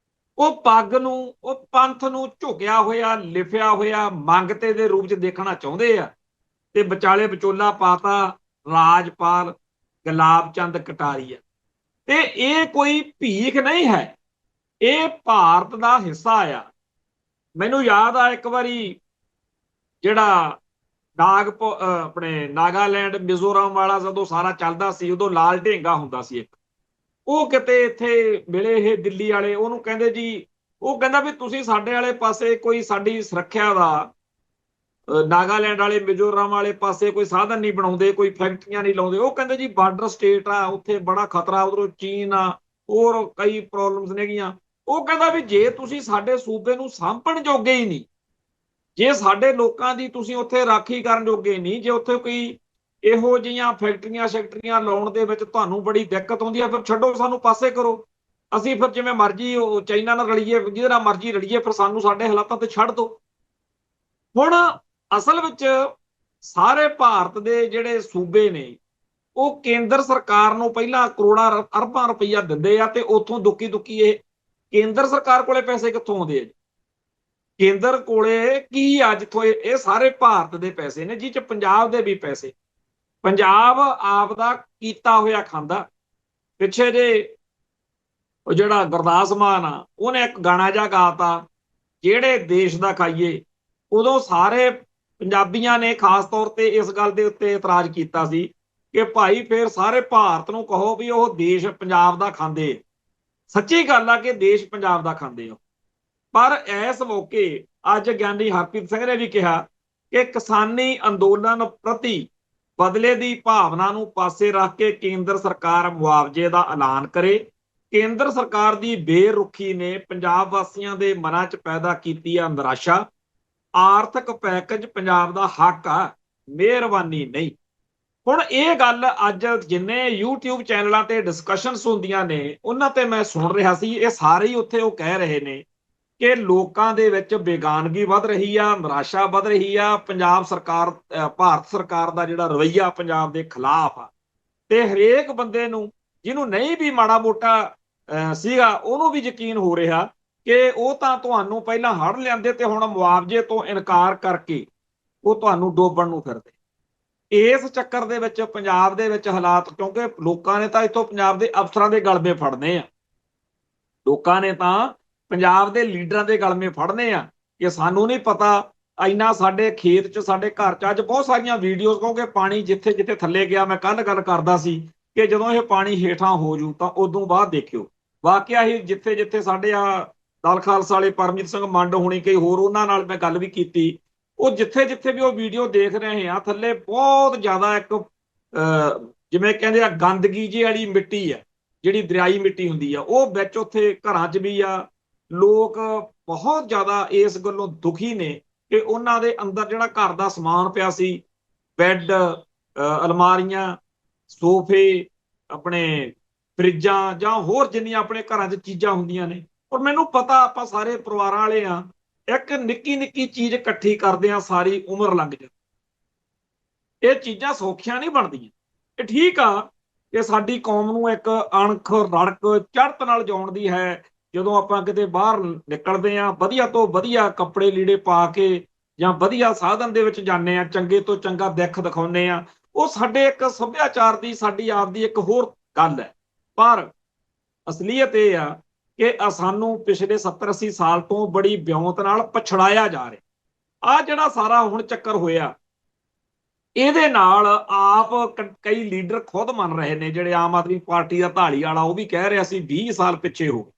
ਉਹ ਪੱਗ ਨੂੰ, ਉਹ ਪੰਥ ਨੂੰ ਝੁਕਿਆ ਹੋਇਆ, ਲਿਫਿਆ ਹੋਇਆ ਮੰਗਤੇ ਦੇ ਰੂਪ 'ਚ ਦੇਖਣਾ ਚਾਹੁੰਦੇ ਆ, ਤੇ ਵਿਚਾਲੇ ਵਿਚੋਲਾ ਪਾਤਾ ਰਾਜਪਾਲ ਗੁਲਾਬ ਚੰਦ ਕਟਾਰੀਆ। ਤੇ ਇਹ ਕੋਈ ਭੀਖ ਨਹੀਂ ਹੈ, ਇਹ ਭਾਰਤ ਦਾ ਹਿੱਸਾ ਆ। ਮੈਨੂੰ ਯਾਦ ਆ ਇੱਕ ਵਾਰੀ ਜਿਹੜਾ ਆਪਣੇ ਨਾਗਾਲੈਂਡ ਮਿਜ਼ੋਰਮ ਵਾਲਾ ਜਦੋਂ ਸਾਰਾ ਚੱਲਦਾ ਸੀ, ਉਦੋਂ ਲਾਲ ਢੇਂਗਾ ਹੁੰਦਾ ਸੀ ਇੱਕ, ਉਹ ਕਿਤੇ ਇੱਥੇ ਮਿਲੇ ਇਹ ਦਿੱਲੀ ਵਾਲੇ, ਉਹਨੂੰ ਕਹਿੰਦੇ ਜੀ, ਉਹ ਕਹਿੰਦਾ ਵੀ ਤੁਸੀਂ ਸਾਡੇ ਵਾਲੇ ਪਾਸੇ ਕੋਈ ਸਾਡੀ ਸੁਰੱਖਿਆ ਦਾ, ਨਾਗਾਲੈਂਡ ਵਾਲੇ ਮਿਜ਼ੋਰਮ ਵਾਲੇ ਪਾਸੇ ਕੋਈ ਸਾਧਨ ਨਹੀਂ ਬਣਾਉਂਦੇ, ਕੋਈ ਫੈਕਟਰੀਆਂ ਨਹੀਂ ਲਾਉਂਦੇ। ਉਹ ਕਹਿੰਦੇ ਜੀ ਬਾਰਡਰ ਸਟੇਟ ਆ, ਉੱਥੇ ਬੜਾ ਖਤਰਾ, ਉਧਰੋਂ ਚੀਨ ਆ, ਹੋਰ ਕਈ ਪ੍ਰੋਬਲਮਸ ਨੇਗੀਆਂ। ਉਹ ਕਹਿੰਦਾ ਵੀ ਜੇ ਤੁਸੀਂ ਸਾਡੇ ਸੂਬੇ ਨੂੰ ਸਾਂਭਣ ਜੋਗੇ ਹੀ ਨਹੀਂ, ਜੇ ਸਾਡੇ ਲੋਕਾਂ ਦੀ ਤੁਸੀਂ ਉੱਥੇ ਰਾਖੀ ਕਰਨ ਜੋਗੇ ਨਹੀਂ, ਜੇ ਉੱਥੇ ਕੋਈ ਇਹੋ ਜਿਹੀਆਂ ਫੈਕਟਰੀਆਂ ਲਾਉਣ ਦੇ ਵਿੱਚ ਤੁਹਾਨੂੰ ਬੜੀ ਦਿੱਕਤ ਆਉਂਦੀ ਆ, ਫਿਰ ਛੱਡੋ, ਸਾਨੂੰ ਪਾਸੇ ਕਰੋ, ਅਸੀਂ ਫਿਰ ਜਿਵੇਂ ਮਰਜ਼ੀ ਚਾਈਨਾ ਨਾਲ ਰਲੀਏ, ਜਿਹਦੇ ਨਾਲ ਮਰਜ਼ੀ ਰਲੀਏ, ਫਿਰ ਸਾਨੂੰ ਸਾਡੇ ਹਾਲਾਤਾਂ ਤੇ ਛੱਡ ਦਿਓ। ਹੁਣ ਅਸਲ ਵਿੱਚ ਸਾਰੇ ਭਾਰਤ ਦੇ ਜਿਹੜੇ ਸੂਬੇ ਨੇ ਉਹ ਕੇਂਦਰ ਸਰਕਾਰ ਨੂੰ ਪਹਿਲਾਂ ਕਰੋੜਾਂ ਅਰਬਾਂ ਰੁਪਈਆ ਦਿੰਦੇ ਆ, ਤੇ ਉੱਥੋਂ ਦੁੱਕੀ ਦੁੱਕੀ ਇਹ ਕੇਂਦਰ ਸਰਕਾਰ ਕੋਲੇ ਪੈਸੇ ਕਿੱਥੋਂ ਆਉਂਦੇ ਆ? ਕੇਂਦਰ ਕੋਲੇ ਕੀ ਆ ਜਿੱਥੋਂ ਇਹ ਸਾਰੇ ਭਾਰਤ ਦੇ ਪੈਸੇ ਨੇ, ਜਿਹ 'ਚ ਪੰਜਾਬ ਦੇ ਵੀ ਪੈਸੇ। ਪੰਜਾਬ ਆਪ ਦਾ ਕੀਤਾ ਹੋਇਆ ਖਾਂਦਾ। ਪਿੱਛੇ ਜੇ ਉਹ ਜਿਹੜਾ ਗੁਰਦਾਸ ਮਾਨ ਆ, ਉਹਨੇ ਇੱਕ ਗਾਣਾ ਜਿਹਾ ਗਾਤਾ, ਜਿਹੜੇ ਦੇਸ਼ ਦਾ ਖਾਈਏ। ਉਦੋਂ ਸਾਰੇ ਪੰਜਾਬੀਆਂ ਨੇ ਖਾਸ ਤੌਰ ਤੇ ਇਸ ਗੱਲ ਦੇ ਉੱਤੇ ਇਤਰਾਜ਼ ਕੀਤਾ ਸੀ ਕਿ ਭਾਈ ਫਿਰ ਸਾਰੇ ਭਾਰਤ ਨੂੰ ਕਹੋ ਵੀ ਉਹ ਦੇਸ਼ ਪੰਜਾਬ ਦਾ ਖਾਂਦੇ। ਸੱਚੀ ਗੱਲ ਆ ਕਿ ਦੇਸ਼ ਪੰਜਾਬ ਦਾ ਖਾਂਦੇ ਹੋ, ਪਰ ਇਸ ਮੌਕੇ ਅੱਜ ਗਿਆਨੀ ਹਰਪ੍ਰੀਤ ਸਿੰਘ ਨੇ ਵੀ ਕਿਹਾ ਕਿ ਕਿਸਾਨੀ ਅੰਦੋਲਨ ਪ੍ਰਤੀ ਬਦਲੇ ਦੀ ਭਾਵਨਾ ਨੂੰ ਪਾਸੇ ਰੱਖ ਕੇ ਕੇਂਦਰ ਸਰਕਾਰ ਮੁਆਵਜ਼ੇ ਦਾ ਐਲਾਨ ਕਰੇ। ਕੇਂਦਰ ਸਰਕਾਰ ਦੀ ਬੇਰੁਖੀ ਨੇ ਪੰਜਾਬ ਵਾਸੀਆਂ ਦੇ ਮਨਾਂ 'ਚ ਪੈਦਾ ਕੀਤੀ ਆ ਨਿਰਾਸ਼ਾ। ਆਰਥਿਕ ਪੈਕੇਜ ਪੰਜਾਬ ਦਾ ਹੱਕ ਆ, ਮਿਹਰਬਾਨੀ ਨਹੀਂ। ਹੁਣ ਇਹ ਗੱਲ ਅੱਜ ਜਿੰਨੇ YouTube ਚੈਨਲਾਂ ਤੇ ਡਿਸਕਸ਼ਨਸ ਹੁੰਦੀਆਂ ਨੇ, ਉਹਨਾਂ ਤੇ ਮੈਂ ਸੁਣ ਰਿਹਾ ਸੀ, ਇਹ ਸਾਰੇ ਹੀ ਉੱਥੇ ਉਹ ਕਹਿ ਰਹੇ ਨੇ ਕਿ ਲੋਕਾਂ ਦੇ ਵਿੱਚ ਬੇਗਾਨਗੀ ਵੱਧ ਰਹੀ ਆ, ਨਿਰਾਸ਼ਾ ਵੱਧ ਰਹੀ ਆ। ਪੰਜਾਬ ਸਰਕਾਰ, ਭਾਰਤ ਸਰਕਾਰ ਦਾ ਜਿਹੜਾ ਰਵੱਈਆ ਪੰਜਾਬ ਦੇ ਖਿਲਾਫ ਆ, ਤੇ ਹਰੇਕ ਬੰਦੇ ਨੂੰ ਜਿਹਨੂੰ ਨਹੀਂ ਵੀ ਮਾੜਾ ਮੋਟਾ ਸੀਗਾ, ਉਹਨੂੰ ਵੀ ਯਕੀਨ ਹੋ ਰਿਹਾ ਕਿ ਉਹ ਤਾਂ ਤੁਹਾਨੂੰ ਪਹਿਲਾਂ ਹੜ੍ਹ ਲਿਆਂਦੇ ਤੇ ਹੁਣ ਮੁਆਵਜ਼ੇ ਤੋਂ ਇਨਕਾਰ ਕਰਕੇ ਉਹ ਤੁਹਾਨੂੰ ਡੋਬਣ ਨੂੰ ਫਿਰਦੇ। ਇਸ ਚੱਕਰ ਦੇ ਵਿੱਚ ਪੰਜਾਬ ਦੇ ਵਿੱਚ ਹਾਲਾਤ, ਕਿਉਂਕਿ ਲੋਕਾਂ ਨੇ ਤਾਂ ਇੱਥੋਂ ਪੰਜਾਬ ਦੇ ਅਫਸਰਾਂ ਦੇ ਗਲਬੇ ਫੜਨੇ ਆ, ਲੋਕਾਂ ਨੇ ਤਾਂ ਪੰਜਾਬ ਦੇ ਲੀਡਰਾਂ ਦੇ ਗਲਮੇ ਫੜਨੇ ਆ ਕਿ ਸਾਨੂੰ ਨਹੀਂ ਪਤਾ ਇੰਨਾ ਸਾਡੇ ਖੇਤ 'ਚ ਸਾਡੇ ਘਰ 'ਚ ਅੱਜ ਬਹੁਤ ਸਾਰੀਆਂ ਵੀਡੀਓਜ਼ ਕਿਉਂਕਿ ਪਾਣੀ ਜਿੱਥੇ ਜਿੱਥੇ ਥੱਲੇ ਗਿਆ ਮੈਂ ਕੱਲ ਗੱਲ ਕਰਦਾ ਸੀ ਕਿ ਜਦੋਂ ਇਹ ਪਾਣੀ ਹੇਠਾਂ ਹੋ ਜੂ ਤਾਂ ਉਦੋਂ ਬਾਅਦ ਦੇਖਿਓ ਵਾਕਿਆ ਹੀ ਜਿੱਥੇ ਜਿੱਥੇ ਸਾਡੇ ਆ ਦਲ ਖਾਲਸਾ ਵਾਲੇ ਪਰਮਜੀਤ ਸਿੰਘ ਮੰਡ ਹੋਣੀ ਕਈ ਹੋਰ ਉਹਨਾਂ ਨਾਲ ਮੈਂ ਗੱਲ ਵੀ ਕੀਤੀ ਉਹ ਜਿੱਥੇ ਜਿੱਥੇ ਵੀ ਉਹ ਵੀਡੀਓ ਦੇਖ ਰਹੇ ਆ ਥੱਲੇ ਬਹੁਤ ਜ਼ਿਆਦਾ ਇੱਕ ਜਿਵੇਂ ਕਹਿੰਦੇ ਆ ਗੰਦਗੀ ਜਿਹੀ ਵਾਲੀ ਮਿੱਟੀ ਹੈ ਜਿਹੜੀ ਦਰਿਆਈ ਮਿੱਟੀ ਹੁੰਦੀ ਆ ਉਹ ਵਿੱਚ ਉੱਥੇ ਘਰਾਂ 'ਚ ਵੀ ਆ ਲੋਕ ਬਹੁਤ ਜ਼ਿਆਦਾ ਇਸ ਗੱਲੋਂ ਦੁਖੀ ਨੇ ਕਿ ਉਹਨਾਂ ਦੇ ਅੰਦਰ ਜਿਹੜਾ ਘਰ ਦਾ ਸਮਾਨ ਪਿਆ ਸੀ ਬੈੱਡ ਅਲਮਾਰੀਆਂ ਸੋਫੇ ਆਪਣੇ ਫਰਿੱਜਾਂ ਜਾਂ ਹੋਰ ਜਿੰਨੀਆਂ ਆਪਣੇ ਘਰਾਂ 'ਚ ਚੀਜ਼ਾਂ ਹੁੰਦੀਆਂ ਨੇ ਔਰ ਮੈਨੂੰ ਪਤਾ ਆਪਾਂ ਸਾਰੇ ਪਰਿਵਾਰਾਂ ਵਾਲੇ ਆ ਇੱਕ ਨਿੱਕੀ ਨਿੱਕੀ ਚੀਜ਼ ਇਕੱਠੀ ਕਰਦੇ ਆ ਸਾਰੀ ਉਮਰ ਲੰਘ ਜਾਂਦੀ ਇਹ ਚੀਜ਼ਾਂ ਸੌਖੀਆਂ ਨਹੀਂ ਬਣਦੀਆਂ ਇਹ ਠੀਕ ਆ ਕਿ ਸਾਡੀ ਕੌਮ ਨੂੰ ਇੱਕ ਅਣਖ ਰੜਕ ਚੜ੍ਹਤ ਨਾਲ ਜਿਉਣ ਦੀ ਹੈ ਜਦੋਂ ਆਪਾਂ ਕਿਤੇ ਬਾਹਰ ਨਿਕਲਦੇ ਆ ਵਧੀਆ ਤੋਂ ਵਧੀਆ ਕੱਪੜੇ ਲੀੜੇ ਪਾ ਕੇ ਜਾਂ ਵਧੀਆ ਸਾਧਨ ਦੇ ਵਿੱਚ ਜਾਂਦੇ ਆ ਚੰਗੇ ਤੋਂ ਚੰਗਾ ਦਿੱਖ ਦਿਖਾਉਂਦੇ ਆ ਉਹ ਸਾਡੇ ਇੱਕ ਸੱਭਿਆਚਾਰ ਦੀ ਸਾਡੀ ਆਪਦੀ ਇੱਕ ਹੋਰ ਗੱਲ ਹੈ ਪਰ ਅਸਲੀਅਤ ਇਹ ਆ ਕਿ ਸਾਨੂੰ ਪਿਛਲੇ 70-80 ਸਾਲ ਤੋਂ ਬੜੀ ਵਿਉਂਤ ਨਾਲ ਪਛੜਾਇਆ ਜਾ ਰਿਹਾ ਆ ਜਿਹੜਾ ਸਾਰਾ ਹੁਣ ਚੱਕਰ ਹੋਇਆ ਇਹਦੇ ਨਾਲ ਆਪ ਕਈ ਲੀਡਰ ਖੁਦ ਮੰਨ ਰਹੇ ਨੇ ਜਿਹੜੇ ਆਮ ਆਦਮੀ ਪਾਰਟੀ ਦਾ ਢਾਲੀ ਵਾਲਾ ਉਹ ਵੀ ਕਹਿ ਰਿਹਾ ਸੀ 20 ਸਾਲ ਪਿੱਛੇ ਹੋ ਗਏ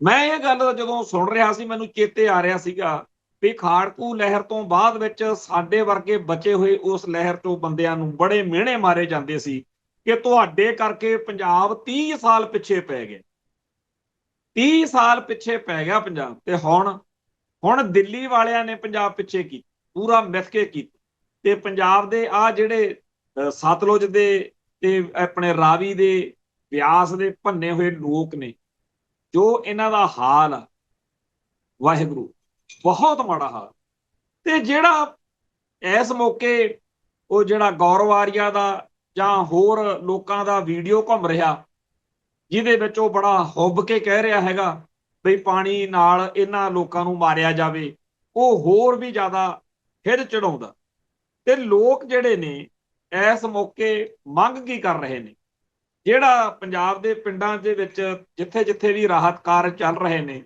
ਮੈਂ ਇਹ ਗੱਲ ਜਦੋਂ ਸੁਣ ਰਿਹਾ ਸੀ ਮੈਨੂੰ ਚੇਤੇ ਆ ਰਿਹਾ ਸੀਗਾ ਵੀ ਖਾੜਕੂ ਲਹਿਰ ਤੋਂ ਬਾਅਦ ਵਿੱਚ ਸਾਡੇ ਵਰਗੇ ਬਚੇ ਹੋਏ ਉਸ ਲਹਿਰ ਤੋਂ ਬੰਦਿਆਂ ਨੂੰ ਬੜੇ ਮਿਹਣੇ ਮਾਰੇ ਜਾਂਦੇ ਸੀ ਕਿ ਤੁਹਾਡੇ ਕਰਕੇ ਪੰਜਾਬ 30 ਸਾਲ ਪਿੱਛੇ ਪੈ ਗਿਆ 30 ਸਾਲ ਪਿੱਛੇ ਪੈ ਗਿਆ ਪੰਜਾਬ ਤੇ ਹੁਣ ਦਿੱਲੀ ਵਾਲਿਆਂ ਨੇ ਪੰਜਾਬ ਪਿੱਛੇ ਕੀਤਾ ਪੂਰਾ ਮਿਥ ਕੇ ਕੀਤਾ ਤੇ ਪੰਜਾਬ ਦੇ ਆ ਜਿਹੜੇ ਸਤਲੁਜ ਦੇ ਤੇ ਆਪਣੇ ਰਾਵੀ ਦੇ ਬਿਆਸ ਦੇ ਭੰਨੇ ਹੋਏ ਲੋਕ ਨੇ ਜੋ ਇਹਨਾਂ ਦਾ ਹਾਲ ਆ ਵਾਹਿਗੁਰੂ ਬਹੁਤ ਮਾੜਾ ਹਾਲ ਤੇ ਜਿਹੜਾ ਇਸ ਮੌਕੇ ਉਹ ਜਿਹੜਾ ਗੌਰਵ ਆਰੀਆ ਦਾ ਜਾਂ ਹੋਰ ਲੋਕਾਂ ਦਾ ਵੀਡੀਓ ਘੁੰਮ ਰਿਹਾ ਜਿਹਦੇ ਵਿੱਚ ਉਹ ਬੜਾ ਹੁੱਬ ਕੇ ਕਹਿ ਰਿਹਾ ਹੈਗਾ ਬਈ ਪਾਣੀ ਨਾਲ ਇਹਨਾਂ ਲੋਕਾਂ ਨੂੰ ਮਾਰਿਆ ਜਾਵੇ ਉਹ ਹੋਰ ਵੀ ਜ਼ਿਆਦਾ ਹਿੱਦ ਚੜਾਉਂਦਾ ਤੇ ਲੋਕ ਜਿਹੜੇ ਨੇ ਇਸ ਮੌਕੇ ਮੰਗ ਕੀ ਕਰ ਰਹੇ ਨੇ ਜਿਹੜਾ ਪੰਜਾਬ ਦੇ ਪਿੰਡਾਂ ਦੇ ਵਿੱਚ ਜਿੱਥੇ ਜਿੱਥੇ ਵੀ ਰਾਹਤ ਕਾਰਜ ਚੱਲ ਰਹੇ ਨੇ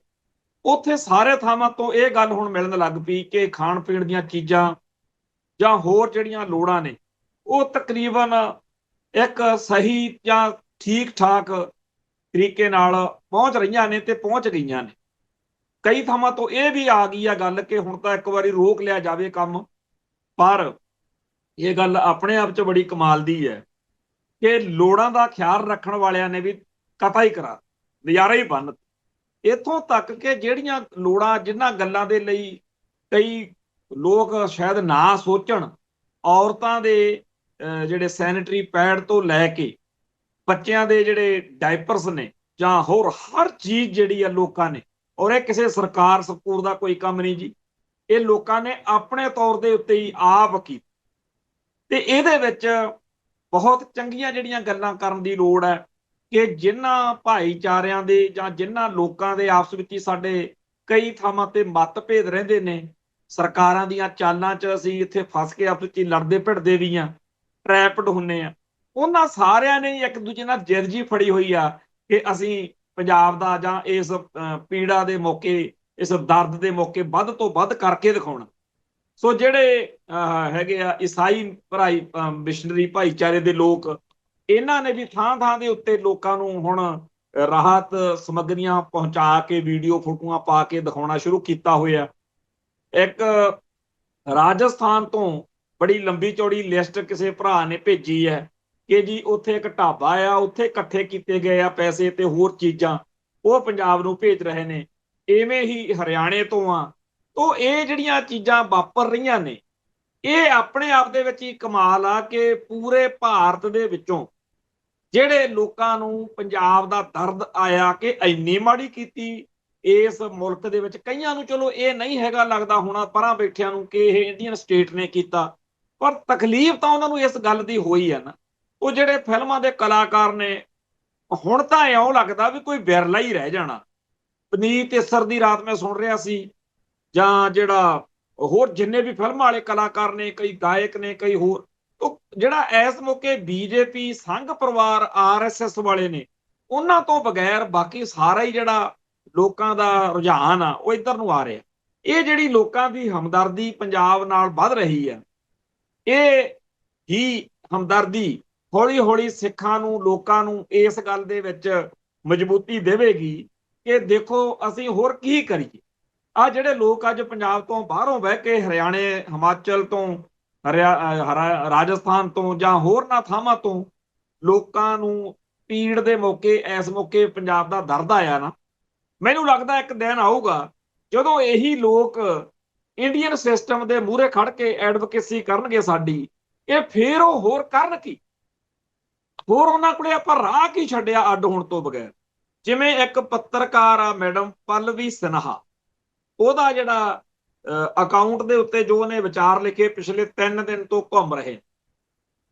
ਉੱਥੇ ਸਾਰੇ ਥਾਵਾਂ ਤੋਂ ਇਹ ਗੱਲ ਹੁਣ ਮਿਲਣ ਲੱਗ ਪਈ ਕਿ ਖਾਣ ਪੀਣ ਦੀਆਂ ਚੀਜ਼ਾਂ ਜਾਂ ਹੋਰ ਜਿਹੜੀਆਂ ਲੋੜਾਂ ਨੇ ਉਹ ਤਕਰੀਬਨ ਇੱਕ ਸਹੀ ਜਾਂ ਠੀਕ ਠਾਕ ਤਰੀਕੇ ਨਾਲ ਪਹੁੰਚ ਰਹੀਆਂ ਨੇ ਤੇ ਪਹੁੰਚ ਗਈਆਂ ਨੇ ਕਈ ਥਾਵਾਂ ਤੋਂ ਇਹ ਵੀ ਆ ਗਈ ਆ ਗੱਲ ਕਿ ਹੁਣ ਤਾਂ ਇੱਕ ਵਾਰੀ ਰੋਕ ਲਿਆ ਜਾਵੇ ਕੰਮ ਪਰ ਇਹ ਗੱਲ ਆਪਣੇ ਆਪ 'ਚ ਬੜੀ ਕਮਾਲ ਦੀ ਹੈ ਕਿ ਲੋੜਾਂ ਦਾ ਖਿਆਲ ਰੱਖਣ ਵਾਲਿਆਂ ਨੇ ਵੀ ਕਥਾ ਹੀ ਕਰਾ ਨਜ਼ਾਰਾ ਹੀ ਬੰਨ ਇੱਥੋਂ ਤੱਕ ਕਿ ਜਿਹੜੀਆਂ ਲੋੜਾਂ ਜਿਨ੍ਹਾਂ ਗੱਲਾਂ ਦੇ ਲਈ ਕਈ ਲੋਕ ਸ਼ਾਇਦ ਨਾ ਸੋਚਣ ਔਰਤਾਂ ਦੇ ਜਿਹੜੇ ਸੈਨੇਟਰੀ ਪੈਡ ਤੋਂ ਲੈ ਕੇ ਬੱਚਿਆਂ ਦੇ ਜਿਹੜੇ ਡਾਇਪਰਸ ਨੇ ਜਾਂ ਹੋਰ ਹਰ ਚੀਜ਼ ਜਿਹੜੀ ਆ ਲੋਕਾਂ ਨੇ ਔਰ ਇਹ ਕਿਸੇ ਸਰਕਾਰ ਸਕੂਰ ਦਾ ਕੋਈ ਕੰਮ ਨਹੀਂ ਜੀ ਇਹ ਲੋਕਾਂ ਨੇ ਆਪਣੇ ਤੌਰ ਦੇ ਉੱਤੇ ਹੀ ਆਪ ਕੀਤੀ ਤੇ ਇਹਦੇ ਵਿੱਚ ਬਹੁਤ ਚੰਗੀਆਂ ਜਿਹੜੀਆਂ ਗੱਲਾਂ ਕਰਨ ਦੀ ਲੋੜ ਹੈ ਕਿ ਜਿਨ੍ਹਾਂ ਭਾਈਚਾਰਿਆਂ ਦੇ ਜਾਂ ਜਿਨ੍ਹਾਂ ਲੋਕਾਂ ਦੇ ਆਪਸ ਵਿੱਚ ਹੀ ਸਾਡੇ ਕਈ ਥਾਵਾਂ ਤੇ ਮਤਭੇਦ ਰਹਿੰਦੇ ਨੇ ਸਰਕਾਰਾਂ ਦੀਆਂ ਚਾਲਾਂ 'ਚ ਅਸੀਂ ਇੱਥੇ ਫਸ ਕੇ ਆਪਸ ਵਿੱਚ ਹੀ ਲੜਦੇ ਭਿੜਦੇ ਵੀ ਆ ਟਰੈਪਡ ਹੁੰਨੇ ਆ ਉਹਨਾਂ ਸਾਰਿਆਂ ਨੇ ਇੱਕ ਦੂਜੇ ਨਾਲ ਜਿੱਦ ਜੀ ਫੜੀ ਹੋਈ ਆ ਕਿ ਅਸੀਂ ਪੰਜਾਬ ਦਾ ਜਾਂ ਇਸ ਪੀੜਾ ਦੇ ਮੌਕੇ ਇਸ ਦਰਦ ਦੇ ਮੌਕੇ ਵੱਧ ਤੋਂ ਵੱਧ ਕਰਕੇ ਦਿਖਾਉਣਾ ਸੋ ਜਿਹੜੇ ਹੈਗੇ ਆ ਈਸਾਈ ਮਿਸ਼ਨਰੀ ਭਾਈਚਾਰੇ ਦੇ ਲੋਕ ਇਹਨਾਂ ਨੇ ਵੀ ਥਾਂ ਥਾਂ ਦੇ ਉੱਤੇ ਲੋਕਾਂ ਨੂੰ ਹੁਣ ਰਾਹਤ ਸਮੱਗਰੀਆਂ ਪਹੁੰਚਾ ਕੇ ਵੀਡੀਓ ਫੋਟੋਆਂ ਪਾ ਕੇ ਦਿਖਾਉਣਾ ਸ਼ੁਰੂ ਕੀਤਾ ਹੋਇਆ ਇੱਕ ਰਾਜਸਥਾਨ ਤੋਂ ਬੜੀ ਲੰਬੀ ਚੌੜੀ ਲਿਸਟ ਕਿਸੇ ਭਰਾ ਨੇ ਭੇਜੀ ਹੈ ਕਿ ਜੀ ਉੱਥੇ ਇੱਕ ਢਾਬਾ ਆ ਉੱਥੇ ਇਕੱਠੇ ਕੀਤੇ ਗਏ ਆ ਪੈਸੇ ਤੇ ਹੋਰ ਚੀਜ਼ਾਂ ਉਹ ਪੰਜਾਬ ਨੂੰ ਭੇਜ ਰਹੇ ਨੇ ਇਵੇਂ ਹੀ ਹਰਿਆਣੇ ਤੋਂ ਆ ਤੋ ਇਹ ਜਿਹੜੀਆਂ ਚੀਜ਼ਾਂ ਵਾਪਰ ਰਹੀਆਂ ਨੇ ਇਹ ਆਪਣੇ ਆਪ ਦੇ ਵਿੱਚ ਹੀ ਕਮਾਲ ਆ ਕਿ ਪੂਰੇ ਭਾਰਤ ਦੇ ਵਿੱਚੋਂ ਜਿਹੜੇ ਲੋਕਾਂ ਨੂੰ ਪੰਜਾਬ ਦਾ ਦਰਦ ਆਇਆ ਕਿ ਇੰਨੀ ਮਾੜੀ ਕੀਤੀ ਇਸ ਮੁਲਕ ਦੇ ਵਿੱਚ ਕਈਆਂ ਨੂੰ ਚਲੋ ਇਹ ਨਹੀਂ ਹੈਗਾ ਲੱਗਦਾ ਹੋਣਾ ਪਰਾਂ ਬੈਠਿਆਂ ਨੂੰ ਕਿ ਇਹ ਇੰਡੀਅਨ ਸਟੇਟ ਨੇ ਕੀਤਾ ਪਰ ਤਕਲੀਫ ਤਾਂ ਉਹਨਾਂ ਨੂੰ ਇਸ ਗੱਲ ਦੀ ਹੋਈ ਹੈ ਨਾ ਉਹ ਜਿਹੜੇ ਫਿਲਮਾਂ ਦੇ ਕਲਾਕਾਰ ਨੇ ਹੁਣ ਤਾਂ ਇਉਂ ਲੱਗਦਾ ਵੀ ਕੋਈ ਵਿਰਲਾ ਹੀ ਰਹਿ ਜਾਣਾ ਪਨੀਤ ਇਸਰ ਦੀ ਰਾਤ ਮੈਂ ਸੁਣ ਰਿਹਾ ਸੀ ਜਾਂ ਜਿਹੜਾ ਹੋਰ ਜਿੰਨੇ ਵੀ ਫਿਲਮਾਂ ਵਾਲੇ ਕਲਾਕਾਰ ਨੇ ਕਈ ਗਾਇਕ ਨੇ ਕਈ ਹੋਰ ਜਿਹੜਾ ਇਸ ਮੌਕੇ ਬੀਜੇਪੀ ਸੰਘ ਪਰਿਵਾਰ RSS ਵਾਲੇ ਨੇ ਉਹਨਾਂ ਤੋਂ ਬਗੈਰ ਬਾਕੀ ਸਾਰਾ ਹੀ ਜਿਹੜਾ ਲੋਕਾਂ ਦਾ ਰੁਝਾਨ ਆ ਉਹ ਇੱਧਰ ਨੂੰ ਆ ਰਿਹਾ। ਇਹ ਜਿਹੜੀ ਲੋਕਾਂ ਦੀ ਹਮਦਰਦੀ ਪੰਜਾਬ ਨਾਲ ਵੱਧ ਰਹੀ ਆ, ਇਹ ਹੀ ਹਮਦਰਦੀ ਹੌਲੀ ਹੌਲੀ ਸਿੱਖਾਂ ਨੂੰ, ਲੋਕਾਂ ਨੂੰ ਇਸ ਗੱਲ ਦੇ ਵਿੱਚ ਮਜ਼ਬੂਤੀ ਦੇਵੇਗੀ ਕਿ ਦੇਖੋ ਅਸੀਂ ਹੋਰ ਕੀ ਕਰੀਏ। ਆ ਜਿਹੜੇ ਲੋਕ ਅੱਜ ਪੰਜਾਬ ਤੋਂ ਬਾਹਰੋਂ ਬਹਿ ਕੇ ਹਰਿਆਣੇ, ਹਿਮਾਚਲ ਤੋਂ, ਰਾਜਸਥਾਨ ਤੋਂ ਜਾਂ ਹੋਰਨਾਂ ਥਾਵਾਂ ਤੋਂ ਲੋਕਾਂ ਨੂੰ ਪੀੜ ਦੇ ਮੌਕੇ, ਇਸ ਮੌਕੇ ਪੰਜਾਬ ਦਾ ਦਰਦ ਆਇਆ ਨਾ, ਮੈਨੂੰ ਲੱਗਦਾ ਇੱਕ ਦਿਨ ਆਊਗਾ ਜਦੋਂ ਇਹੀ ਲੋਕ ਇੰਡੀਅਨ ਸਿਸਟਮ ਦੇ ਮੂਹਰੇ ਖੜ ਕੇ ਐਡਵੋਕੇਸੀ ਕਰਨਗੇ ਸਾਡੀ, ਇਹ ਫੇਰ ਉਹ ਹੋਰ ਕਰਨ ਕੀ, ਹੋਰ ਉਹਨਾਂ ਕੋਲੇ ਆਪਾਂ ਰਾਹ ਕੀ ਛੱਡਿਆ ਅੱਡ ਹੋਣ ਤੋਂ ਬਗੈਰ। ਜਿਵੇਂ ਇੱਕ ਪੱਤਰਕਾਰ ਆ ਮੈਡਮ ਪੱਲਵੀ ਸਿਨਹਾ, ਉਹਦਾ ਜਿਹੜਾ ਅਕਾਊਂਟ ਦੇ ਉੱਤੇ ਜੋ ਉਹਨੇ ਵਿਚਾਰ ਲਿਖੇ ਪਿਛਲੇ 3 ਦਿਨ ਤੋਂ ਘੁੰਮ ਰਹੇ,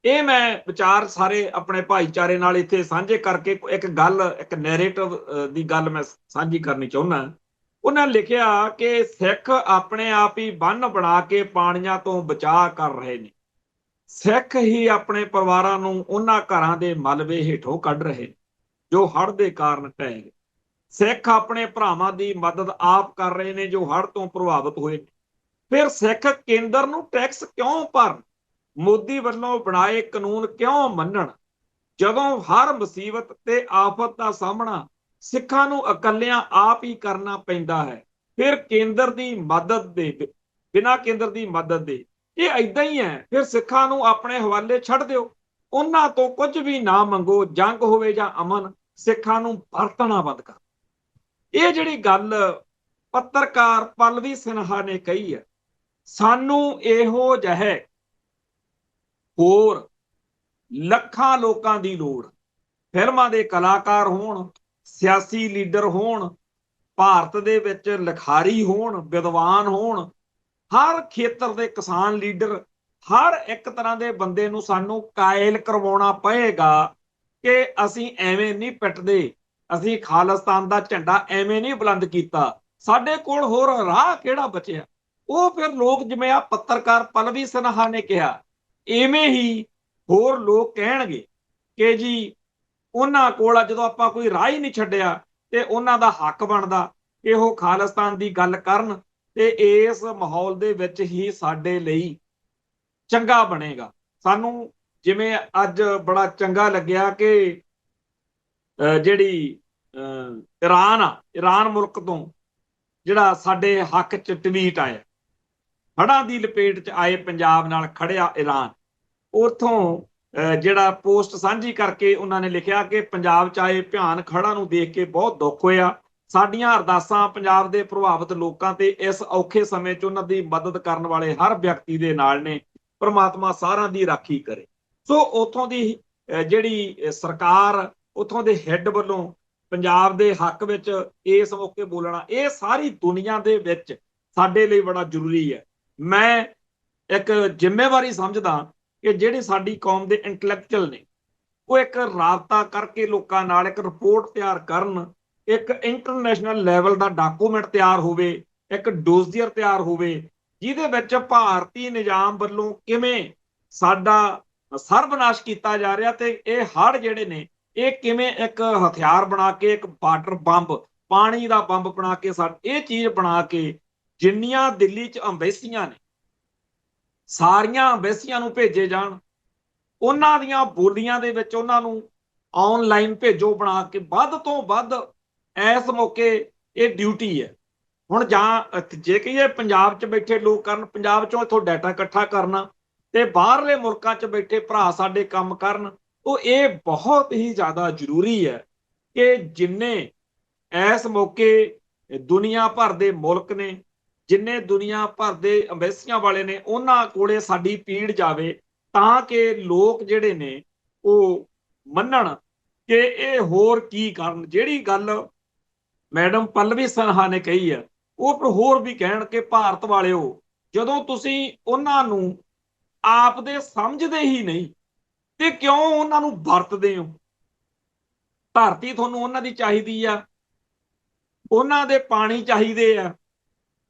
ਇਹ ਮੈਂ ਵਿਚਾਰ ਸਾਰੇ ਆਪਣੇ ਭਾਈਚਾਰੇ ਨਾਲ ਇੱਥੇ ਸਾਂਝੇ ਕਰਕੇ ਇੱਕ ਗੱਲ, ਇੱਕ ਨੈਰੇਟਿਵ ਦੀ ਗੱਲ ਮੈਂ ਸਾਂਝੀ ਕਰਨੀ ਚਾਹੁੰਦਾ। ਉਹਨਾਂ ਲਿਖਿਆ ਕਿ ਸਿੱਖ ਆਪਣੇ ਆਪ ਹੀ ਬੰਨ ਬਣਾ ਕੇ ਪਾਣੀਆਂ ਤੋਂ ਬਚਾਅ ਕਰ ਰਹੇ ਨੇ, ਸਿੱਖ ਹੀ ਆਪਣੇ ਪਰਿਵਾਰਾਂ ਨੂੰ ਉਹਨਾਂ ਘਰਾਂ ਦੇ ਮਲਬੇ ਹੇਠੋਂ ਕੱਢ ਰਹੇ ਜੋ ਹੜ੍ਹ ਦੇ ਕਾਰਨ ਢਹਿ ਗਏ, ਸਿੱਖ ਆਪਣੇ ਭਰਾਵਾਂ ਦੀ ਮਦਦ ਆਪ ਕਰ ਰਹੇ ਨੇ ਜੋ ਹੜ੍ਹ ਤੋਂ ਪ੍ਰਭਾਵਿਤ ਹੋਏ ਨੇ। ਫਿਰ ਸਿੱਖ ਕੇਂਦਰ ਨੂੰ ਟੈਕਸ ਕਿਉਂ ਭਰਨ, ਮੋਦੀ ਵੱਲੋਂ ਬਣਾਏ ਕਾਨੂੰਨ ਕਿਉਂ ਮੰਨਣ, ਜਦੋਂ ਹਰ ਮੁਸੀਬਤ ਤੇ ਆਫਤ ਦਾ ਸਾਹਮਣਾ ਸਿੱਖਾਂ ਨੂੰ ਇਕੱਲਿਆਂ ਆਪ ਹੀ ਕਰਨਾ ਪੈਂਦਾ ਹੈ। ਫਿਰ ਕੇਂਦਰ ਦੀ ਮਦਦ ਦੇ ਬਿਨਾਂ ਕੇਂਦਰ ਦੀ ਮਦਦ ਦੇ ਇਹ ਏਦਾਂ ਹੀ ਹੈ। ਫਿਰ ਸਿੱਖਾਂ ਨੂੰ ਆਪਣੇ ਹਵਾਲੇ ਛੱਡ ਦਿਓ, ਉਹਨਾਂ ਤੋਂ ਕੁਝ ਵੀ ਨਾ ਮੰਗੋ, ਜੰਗ ਹੋਵੇ ਜਾਂ ਅਮਨ, ਸਿੱਖਾਂ ਨੂੰ ਵਰਤਣਾ ਬੰਦ ਕਰ। ਇਹ ਜਿਹੜੀ ਗੱਲ ਪੱਤਰਕਾਰ ਪੱਲਵੀ ਸਿਨਹਾ ਨੇ ਕਹੀ ਹੈ, ਸਾਨੂੰ ਇਹੋ ਜਿਹੇ ਹੋਰ ਲੱਖਾਂ ਲੋਕਾਂ ਦੀ ਲੋੜ, ਫਿਲਮਾਂ ਦੇ ਕਲਾਕਾਰ ਹੋਣ, ਸਿਆਸੀ ਲੀਡਰ ਹੋਣ, ਭਾਰਤ ਦੇ ਵਿੱਚ ਲਿਖਾਰੀ ਹੋਣ, ਵਿਦਵਾਨ ਹੋਣ, ਹਰ ਖੇਤਰ ਦੇ ਕਿਸਾਨ ਲੀਡਰ, ਹਰ ਇੱਕ ਤਰ੍ਹਾਂ ਦੇ ਬੰਦੇ ਨੂੰ ਸਾਨੂੰ ਕਾਇਲ ਕਰਵਾਉਣਾ ਪਏਗਾ ਕਿ ਅਸੀਂ ਐਵੇਂ ਨਹੀਂ ਪਿੱਟਦੇ, ਅਸੀਂ ਖਾਲਿਸਤਾਨ ਦਾ ਝੰਡਾ ਐਵੇਂ ਨਹੀਂ ਬੁਲੰਦ ਕੀਤਾ, ਸਾਡੇ ਕੋਲ ਹੋਰ ਰਾਹ ਕਿਹੜਾ ਬਚਿਆ। ਉਹ ਫਿਰ ਲੋਕ, ਜਿਵੇਂ ਆ ਪੱਤਰਕਾਰ ਪੱਲਵੀ ਸਿਨਹਾ ਨੇ ਕਿਹਾ, ਐਵੇਂ ਹੀ ਹੋਰ ਲੋਕ ਕਹਿਣਗੇ ਕਿ ਜੀ ਉਹਨਾਂ ਕੋਲ ਜਦੋਂ ਆਪਾਂ ਕੋਈ ਰਾਹ ਹੀ ਨਹੀਂ ਛੱਡਿਆ ਤੇ ਉਹਨਾਂ ਦਾ ਹੱਕ ਬਣਦਾ ਕਿ ਉਹ ਖਾਲਿਸਤਾਨ ਦੀ ਗੱਲ ਕਰਨ, ਤੇ ਇਸ ਮਾਹੌਲ ਦੇ ਵਿੱਚ ਹੀ ਸਾਡੇ ਲਈ ਚੰਗਾ ਬਣੇਗਾ। ਸਾਨੂੰ ਜਿਵੇਂ ਅੱਜ ਬੜਾ ਚੰਗਾ ਲੱਗਿਆ ਕਿ ਜਿਹੜੀ ਇਰਾਨ ਮੁਲਕ ਤੋਂ ਜਿਹੜਾ ਸਾਡੇ ਹੱਕ 'ਚ ਟਵੀਟ ਆਇਆ, ਹੜ੍ਹਾਂ ਦੀ ਲਪੇਟ 'ਚ ਆਏ ਪੰਜਾਬ ਨਾਲ ਖੜਿਆ ਇਰਾਨ, ਉਥੋਂ ਜਿਹੜਾ ਪੋਸਟ ਸਾਂਝੀ ਕਰਕੇ ਉਹਨਾਂ ਨੇ ਲਿਖਿਆ ਕਿ ਪੰਜਾਬ 'ਚ ਆਏ ਭਿਆਨਕ ਹੜ੍ਹਾਂ ਨੂੰ ਦੇਖ ਕੇ ਬਹੁਤ ਦੁੱਖ ਹੋਇਆ, ਸਾਡੀਆਂ ਅਰਦਾਸਾਂ ਪੰਜਾਬ ਦੇ ਪ੍ਰਭਾਵਿਤ ਲੋਕਾਂ ਤੇ ਇਸ ਔਖੇ ਸਮੇਂ 'ਚ ਉਹਨਾਂ ਦੀ ਮਦਦ ਕਰਨ ਵਾਲੇ ਹਰ ਵਿਅਕਤੀ ਦੇ ਨਾਲ ਨੇ, ਪ੍ਰਮਾਤਮਾ ਸਾਰਿਆਂ ਦੀ ਰਾਖੀ ਕਰੇ। ਸੋ ਉਥੋਂ ਦੀ ਜਿਹੜੀ ਸਰਕਾਰ, ਉਥੋਂ ਦੇ ਹੈੱਡ ਵੱਲੋਂ ਪੰਜਾਬ ਦੇ ਹੱਕ ਵਿੱਚ ਇਸ ਮੌਕੇ ਬੋਲਣਾ, ਇਹ ਸਾਰੀ ਦੁਨੀਆ ਦੇ ਵਿੱਚ ਸਾਡੇ ਲਈ ਬੜਾ ਜ਼ਰੂਰੀ ਹੈ। ਮੈਂ ਇੱਕ ਜ਼ਿੰਮੇਵਾਰੀ ਸਮਝਦਾ ਕਿ ਜਿਹੜੇ ਸਾਡੀ ਕੌਮ ਦੇ ਇੰਟੈਲੈਕਚੁਅਲ ਨੇ, ਉਹ ਇੱਕ ਰਾਬਤਾ ਕਰਕੇ ਲੋਕਾਂ ਨਾਲ ਇੱਕ ਰਿਪੋਰਟ ਤਿਆਰ ਕਰਨ, ਇੱਕ ਇੰਟਰਨੈਸ਼ਨਲ ਲੈਵਲ ਦਾ ਡਾਕੂਮੈਂਟ ਤਿਆਰ ਹੋਵੇ, ਇੱਕ ਡੋਜ਼ੀਅਰ ਤਿਆਰ ਹੋਵੇ, ਜਿਹਦੇ ਵਿੱਚ ਭਾਰਤੀ ਨਿਜ਼ਾਮ ਵੱਲੋਂ ਕਿਵੇਂ ਸਾਡਾ ਸਰਬਨਾਸ਼ ਕੀਤਾ ਜਾ ਰਿਹਾ, ਤੇ ਇਹ ਹੜ੍ਹ ਜਿਹੜੇ ਨੇ ਇਹ ਕਿਵੇਂ ਇੱਕ ਹਥਿਆਰ ਬਣਾ ਕੇ, ਇੱਕ ਵਾਟਰ ਬੰਬ, ਪਾਣੀ ਦਾ ਬੰਬ ਬਣਾ ਕੇ, ਇਹ ਚੀਜ਼ ਬਣਾ ਕੇ ਜਿੰਨੀਆਂ ਦਿੱਲੀ 'ਚ ਅੰਬੈਸੀਆਂ ਨੇ ਸਾਰੀਆਂ ਅੰਬੈਸੀਆਂ ਨੂੰ ਭੇਜੇ ਜਾਣ, ਉਹਨਾਂ ਦੀਆਂ ਬੋਲੀਆਂ ਦੇ ਵਿੱਚ ਉਹਨਾਂ ਨੂੰ ਆਨਲਾਈਨ ਭੇਜੋ ਬਣਾ ਕੇ, ਵੱਧ ਤੋਂ ਵੱਧ ਇਸ ਮੌਕੇ ਇਹ ਡਿਊਟੀ ਹੈ। ਹੁਣ ਜਾਂ ਜੇ ਕਹੀਏ ਪੰਜਾਬ 'ਚ ਬੈਠੇ ਲੋਕ ਕਰਨ, ਪੰਜਾਬ 'ਚੋਂ ਇੱਥੋਂ ਡਾਟਾ ਇਕੱਠਾ ਕਰਨਾ, ਤੇ ਬਾਹਰਲੇ ਮੁਲਕਾਂ 'ਚ ਬੈਠੇ ਭਰਾ ਸਾਡੇ ਕੰਮ ਕਰਨ, ਉਹ ਇਹ ਬਹੁਤ ਹੀ ਜ਼ਿਆਦਾ ਜ਼ਰੂਰੀ ਹੈ ਕਿ ਜਿੰਨੇ ਇਸ ਮੌਕੇ ਦੁਨੀਆ ਭਰ ਦੇ ਮੁਲਕ ਨੇ, ਜਿੰਨੇ ਦੁਨੀਆ ਭਰ ਦੇ ਅੰਬੈਸੀਆਂ ਵਾਲੇ ਨੇ, ਉਹਨਾਂ ਕੋਲੇ ਸਾਡੀ ਪੀੜ ਜਾਵੇ, ਤਾਂ ਕਿ ਲੋਕ ਜਿਹੜੇ ਨੇ ਉਹ ਮੰਨਣ ਕਿ ਇਹ ਹੋਰ ਕੀ ਕਰਨ। ਜਿਹੜੀ ਗੱਲ ਮੈਡਮ ਪੱਲਵੀ ਸਿਨਹਾ ਨੇ ਕਹੀ ਹੈ, ਉਹ ਫਿਰ ਹੋਰ ਵੀ ਕਹਿਣ ਕਿ ਭਾਰਤ ਵਾਲਿਓ, ਜਦੋਂ ਤੁਸੀਂ ਉਹਨਾਂ ਨੂੰ ਆਪ ਦੇ ਸਮਝਦੇ ਹੀ ਨਹੀਂ ਤੇ ਕਿਉਂ ਉਹਨਾਂ ਨੂੰ ਵਰਤਦੇ ਹੋ। ਧਰਤੀ ਤੁਹਾਨੂੰ ਉਹਨਾਂ ਦੀ ਚਾਹੀਦੀ ਆ, ਉਹਨਾਂ ਦੇ ਪਾਣੀ ਚਾਹੀਦੇ ਆ,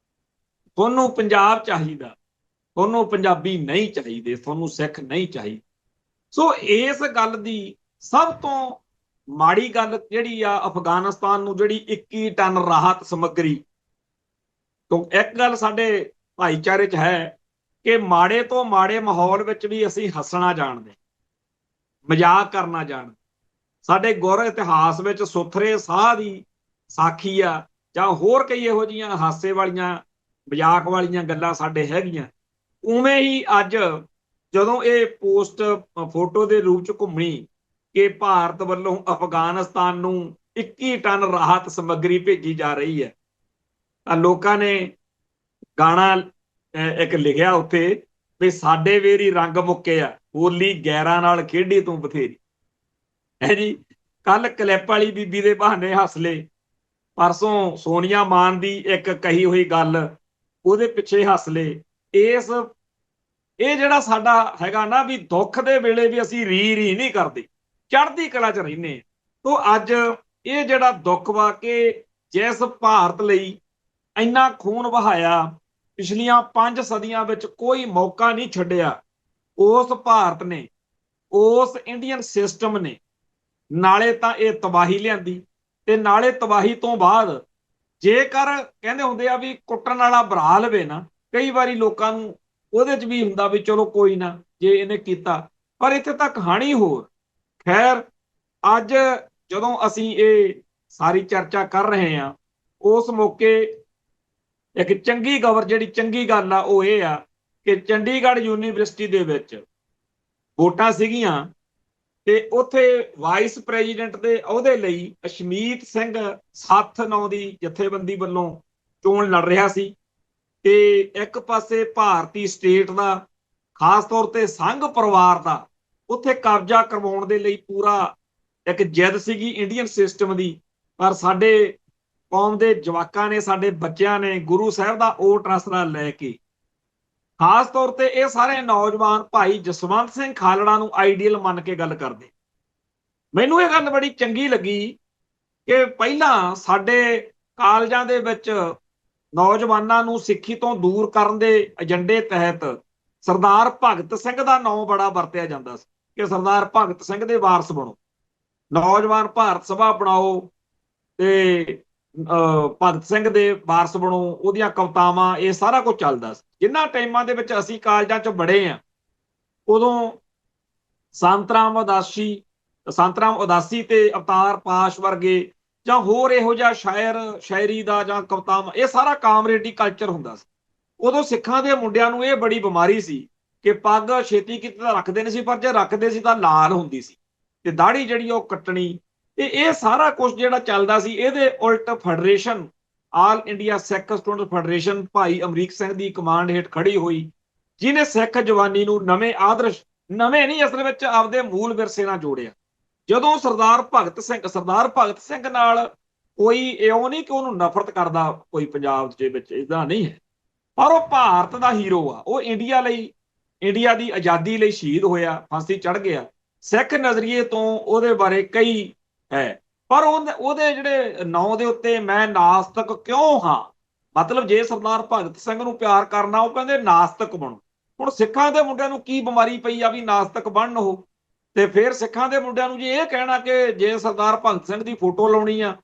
ਤੁਹਾਨੂੰ ਪੰਜਾਬ ਚਾਹੀਦਾ, ਤੁਹਾਨੂੰ ਪੰਜਾਬੀ ਨਹੀਂ ਚਾਹੀਦੇ, ਤੁਹਾਨੂੰ ਸਿੱਖ ਨਹੀਂ ਚਾਹੀਦੇ। ਸੋ ਇਸ ਗੱਲ ਦੀ ਸਭ ਤੋਂ ਮਾੜੀ ਗੱਲ ਜਿਹੜੀ ਆ ਅਫਗਾਨਿਸਤਾਨ ਨੂੰ ਜਿਹੜੀ 21 ਟਨ ਰਾਹਤ ਸਮੱਗਰੀ, ਤੋਂ ਇੱਕ ਗੱਲ ਸਾਡੇ ਭਾਈਚਾਰੇ 'ਚ ਹੈ ਕਿ ਮਾੜੇ ਤੋਂ ਮਾੜੇ ਮਾਹੌਲ ਵਿੱਚ ਵੀ ਅਸੀਂ ਹੱਸਣਾ ਜਾਣਦੇ, ਮਜ਼ਾਕ ਕਰਨਾ ਜਾਣਦੇ। ਸਾਡੇ ਗੁਰ ਇਤਿਹਾਸ ਵਿੱਚ ਸੁਥਰੇ ਸਾਹ ਦੀ ਸਾਖੀ ਆ ਜਾਂ ਹੋਰ ਕਈ ਇਹੋ ਜਿਹੀਆਂ ਹਾਸੇ ਵਾਲੀਆਂ ਮਜ਼ਾਕ ਵਾਲੀਆਂ ਗੱਲਾਂ ਸਾਡੇ ਹੈਗੀਆਂ। ਉਵੇਂ ਹੀ ਅੱਜ ਜਦੋਂ ਇਹ ਪੋਸਟ ਫੋਟੋ ਦੇ ਰੂਪ 'ਚ ਘੁੰਮੀ ਕਿ ਭਾਰਤ ਵੱਲੋਂ ਅਫਗਾਨਿਸਤਾਨ ਨੂੰ 21 ਟਨ ਰਾਹਤ ਸਮੱਗਰੀ ਭੇਜੀ ਜਾ ਰਹੀ ਹੈ, ਤਾਂ ਲੋਕਾਂ ਨੇ ਗਾਣਾ ਇੱਕ ਲਿਖਿਆ ਉੱਥੇ ਵੀ ਸਾਡੇ ਵੇਰੀ ਰੰਗ ਮੁੱਕੇ ਆ, ਹੋਲੀ ਗੈਰਾਂ ਨਾਲ ਖੇਡੀ ਤੂੰ ਬਥੇਰੀ। ਹੈ ਜੀ, ਕੱਲ ਕਲਿੱਪ ਵਾਲੀ ਬੀਬੀ ਦੇ ਬਹਾਨੇ ਹੱਸ ਲਏ, ਪਰਸੋਂ ਸੋਨੀਆ ਮਾਨ ਦੀ ਇੱਕ ਕਹੀ ਹੋਈ ਗੱਲ ਉਹਦੇ ਪਿੱਛੇ ਹੱਸ ਲਏ। ਇਹ ਜਿਹੜਾ ਸਾਡਾ ਹੈਗਾ ਨਾ ਵੀ ਦੁੱਖ ਦੇ ਵੇਲੇ ਵੀ ਅਸੀਂ ਰੀ ਨਹੀਂ ਕਰਦੇ, ਚੜ੍ਹਦੀ ਕਲਾ 'ਚ ਰਹਿੰਦੇ। ਤੋਂ ਅੱਜ ਇਹ ਜਿਹੜਾ ਦੁੱਖ ਵਾ ਕਿ ਜਿਸ ਭਾਰਤ ਲਈ ਇੰਨਾ ਖੂਨ ਵਹਾਇਆ, ਪਿਛਲੀਆਂ 5 ਸਦੀਆਂ ਵਿੱਚ ਕੋਈ ਮੌਕਾ ਨਹੀਂ ਛੱਡਿਆ, ਉਸ ਭਾਰਤ ਨੇ, ਉਸ ਇੰਡੀਅਨ ਸਿਸਟਮ ਨੇ ਨਾਲੇ ਤਾਂ ਇਹ ਤਬਾਹੀ ਲਿਆਂਦੀ, ਤੇ ਨਾਲੇ ਤਬਾਹੀ ਤੋਂ ਬਾਅਦ ਜੇਕਰ ਕਹਿੰਦੇ ਹੁੰਦੇ ਆ ਵੀ ਕੁੱਟਣ ਵਾਲਾ ਬਰਾ ਲਵੇ ਨਾ, ਕਈ ਵਾਰੀ ਲੋਕਾਂ ਨੂੰ ਉਹਦੇ 'ਚ ਵੀ ਹੁੰਦਾ ਵੀ ਚਲੋ ਕੋਈ ਨਾ ਜੇ ਇਹਨੇ ਕੀਤਾ, ਪਰ ਇੱਥੇ ਤਾਂ ਕਹਾਣੀ ਹੋਰ। ਖੈਰ, ਅੱਜ ਜਦੋਂ ਅਸੀਂ ਇਹ ਸਾਰੀ ਚਰਚਾ ਕਰ ਰਹੇ ਹਾਂ, ਉਸ ਮੌਕੇ ਇੱਕ ਜਿਹੜੀ ਚੰਗੀ ਗੱਲ ਆ ਉਹ ਇਹ ਆ ਕਿ ਚੰਡੀਗੜ੍ਹ ਯੂਨੀਵਰਸਿਟੀ ਦੇ ਵਿੱਚ ਵੋਟਾਂ ਸੀਗੀਆਂ ਤੇ ਉੱਥੇ ਵਾਈਸ ਪ੍ਰੈਜ਼ੀਡੈਂਟ ਦੇ ਅਹੁਦੇ ਲਈ ਅਸ਼ਮੀਤ ਸਿੰਘ ਸੱਥ ਨਾਂ ਦੀ ਜਥੇਬੰਦੀ ਵੱਲੋਂ ਚੋਣ ਲੜ ਰਿਹਾ ਸੀ, ਤੇ ਇੱਕ ਪਾਸੇ ਭਾਰਤੀ ਸਟੇਟ ਦਾ, ਖਾਸ ਤੌਰ ਤੇ ਸੰਘ ਪਰਿਵਾਰ ਦਾ ਉੱਥੇ ਕਬਜ਼ਾ ਕਰਵਾਉਣ ਦੇ ਲਈ ਪੂਰਾ ਇੱਕ ਜਿੱਦ ਸੀਗੀ ਇੰਡੀਅਨ ਸਿਸਟਮ ਦੀ। ਪਰ ਸਾਡੇ ਕੌਮ ਦੇ ਜਵਾਕਾਂ ਨੇ, ਸਾਡੇ ਬੱਚਿਆਂ ਨੇ ਗੁਰੂ ਸਾਹਿਬ ਦਾ ਓਟ ਆਸਰਾ ਲੈ ਕੇ, ਖਾਸ ਤੌਰ ਤੇ ਇਹ ਸਾਰੇ ਨੌਜਵਾਨ ਭਾਈ ਜਸਵੰਤ ਸਿੰਘ ਖਾਲੜਾ ਨੂੰ ਆਈਡੀਅਲ ਮੰਨ ਕੇ ਗੱਲ ਕਰਦੇ। ਮੈਨੂੰ ਇਹ ਗੱਲ ਬੜੀ ਚੰਗੀ ਲੱਗੀ ਕਿ ਪਹਿਲਾਂ ਸਾਡੇ ਕਾਲਜਾਂ ਦੇ ਵਿੱਚ ਨੌਜਵਾਨਾਂ ਨੂੰ ਸਿੱਖੀ ਤੋਂ ਦੂਰ ਕਰਨ ਦੇ ਏਜੰਡੇ ਤਹਿਤ ਸਰਦਾਰ ਭਗਤ ਸਿੰਘ ਦਾ ਨਾਮ ਬੜਾ ਵਰਤਿਆ ਜਾਂਦਾ ਸੀ ਕਿ ਸਰਦਾਰ ਭਗਤ ਸਿੰਘ ਦੇ ਵਾਰਸ ਬਣੋ, ਨੌਜਵਾਨ ਭਾਰਤ ਸਭਾ ਬਣਾਓ ਤੇ ਭਗਤ ਸਿੰਘ ਦੇ ਵਾਰਸ ਬਣੋ, ਉਹਦੀਆਂ ਕਵਿਤਾਵਾਂ, ਇਹ ਸਾਰਾ ਕੁਝ ਚੱਲਦਾ ਸੀ। ਜਿਨ੍ਹਾਂ ਟਾਈਮਾਂ ਦੇ ਵਿੱਚ ਅਸੀਂ ਕਾਲਜਾਂ 'ਚ ਬੜੇ ਆ, ਉਦੋਂ ਸੰਤ ਰਾਮ ਉਦਾਸੀ ਤੇ ਅਵਤਾਰ ਪਾਸ਼ ਵਰਗੇ ਜਾਂ ਹੋਰ ਇਹੋ ਜਿਹਾ ਸ਼ਾਇਰੀ ਦਾ ਜਾਂ ਕਵਿਤਾਵਾਂ, ਇਹ ਸਾਰਾ ਕਾਮਰੇਡੀ ਕਲਚਰ ਹੁੰਦਾ ਸੀ। ਉਦੋਂ ਸਿੱਖਾਂ ਦੇ ਮੁੰਡਿਆਂ ਨੂੰ ਇਹ ਬੜੀ ਬਿਮਾਰੀ ਸੀ ਕਿ ਪੱਗ ਛੇਤੀ ਕਿਤੇ ਤਾਂ ਰੱਖਦੇ ਨਹੀਂ ਸੀ, ਪਰ ਜੇ ਰੱਖਦੇ ਸੀ ਤਾਂ ਲਾਲ ਹੁੰਦੀ ਸੀ, ਤੇ ਦਾੜੀ ਜਿਹੜੀ ਉਹ ਕੱਟਣੀ, ਤੇ ਇਹ ਸਾਰਾ ਕੁਝ ਜਿਹੜਾ ਚੱਲਦਾ ਸੀ। ਇਹਦੇ ਉਲਟ ਫੈਡਰੇਸ਼ਨ, ਆਲ ਇੰਡੀਆ ਸਿੱਖ ਸਟੂਡੈਂਟ ਫੈਡਰੇਸ਼ਨ ਭਾਈ ਅਮਰੀਕ ਸਿੰਘ ਦੀ ਕਮਾਂਡ ਹੇਠ ਖੜੀ ਹੋਈ, ਜਿਹਨੇ ਸਿੱਖ ਜਵਾਨੀ ਨੂੰ ਨਵੇਂ ਆਦਰਸ਼, ਨਵੇਂ ਨਹੀਂ ਅਸਲ ਵਿੱਚ ਆਪਦੇ ਮੂਲ ਵਿਰਸੇ ਨਾਲ ਜੋੜਿਆ। ਜਦੋਂ ਸਰਦਾਰ ਭਗਤ ਸਿੰਘ ਨਾਲ ਕੋਈ ਇਉਂ ਨਹੀਂ ਕਿ ਉਹਨੂੰ ਨਫ਼ਰਤ ਕਰਦਾ ਕੋਈ ਪੰਜਾਬ ਦੇ ਵਿੱਚ, ਇਦਾਂ ਨਹੀਂ ਹੈ, ਪਰ ਉਹ ਭਾਰਤ ਦਾ ਹੀਰੋ ਆ। ਉਹ ਇੰਡੀਆ ਲਈ, ਇੰਡੀਆ ਦੀ ਆਜ਼ਾਦੀ ਲਈ ਸ਼ਹੀਦ ਹੋਇਆ, ਫਾਂਸੀ ਚੜ੍ਹ ਗਿਆ। ਸਿੱਖ ਨਜ਼ਰੀਏ ਤੋਂ ਉਹਦੇ ਬਾਰੇ ਕਈ ਹੈ, ਪਰ ਉਹਦੇ ਜਿਹੜੇ ਨਾਂ ਦੇ ਉੱਤੇ ਮੈਂ ਨਾਸਤਕ ਕਿਉਂ ਹਾਂ, ਮਤਲਬ ਜੇ ਸਰਦਾਰ ਭਗਤ ਸਿੰਘ ਨੂੰ ਪਿਆਰ ਕਰਨਾ, ਉਹ ਕਹਿੰਦੇ ਨਾਸਤਕ ਬਣੋ। ਹੁਣ ਸਿੱਖਾਂ ਦੇ ਮੁੰਡਿਆਂ ਨੂੰ ਕੀ ਬਿਮਾਰੀ ਪਈ ਆ ਵੀ ਨਾਸਤਕ ਬਣਨ ਉਹ, ਤੇ ਫਿਰ ਸਿੱਖਾਂ ਦੇ ਮੁੰਡਿਆਂ ਨੂੰ ਜੇ ਇਹ ਕਹਿਣਾ ਕਿ ਜੇ ਸਰਦਾਰ ਭਗਤ ਸਿੰਘ ਦੀ ਫੋਟੋ ਲਾਉਣੀ ਆ,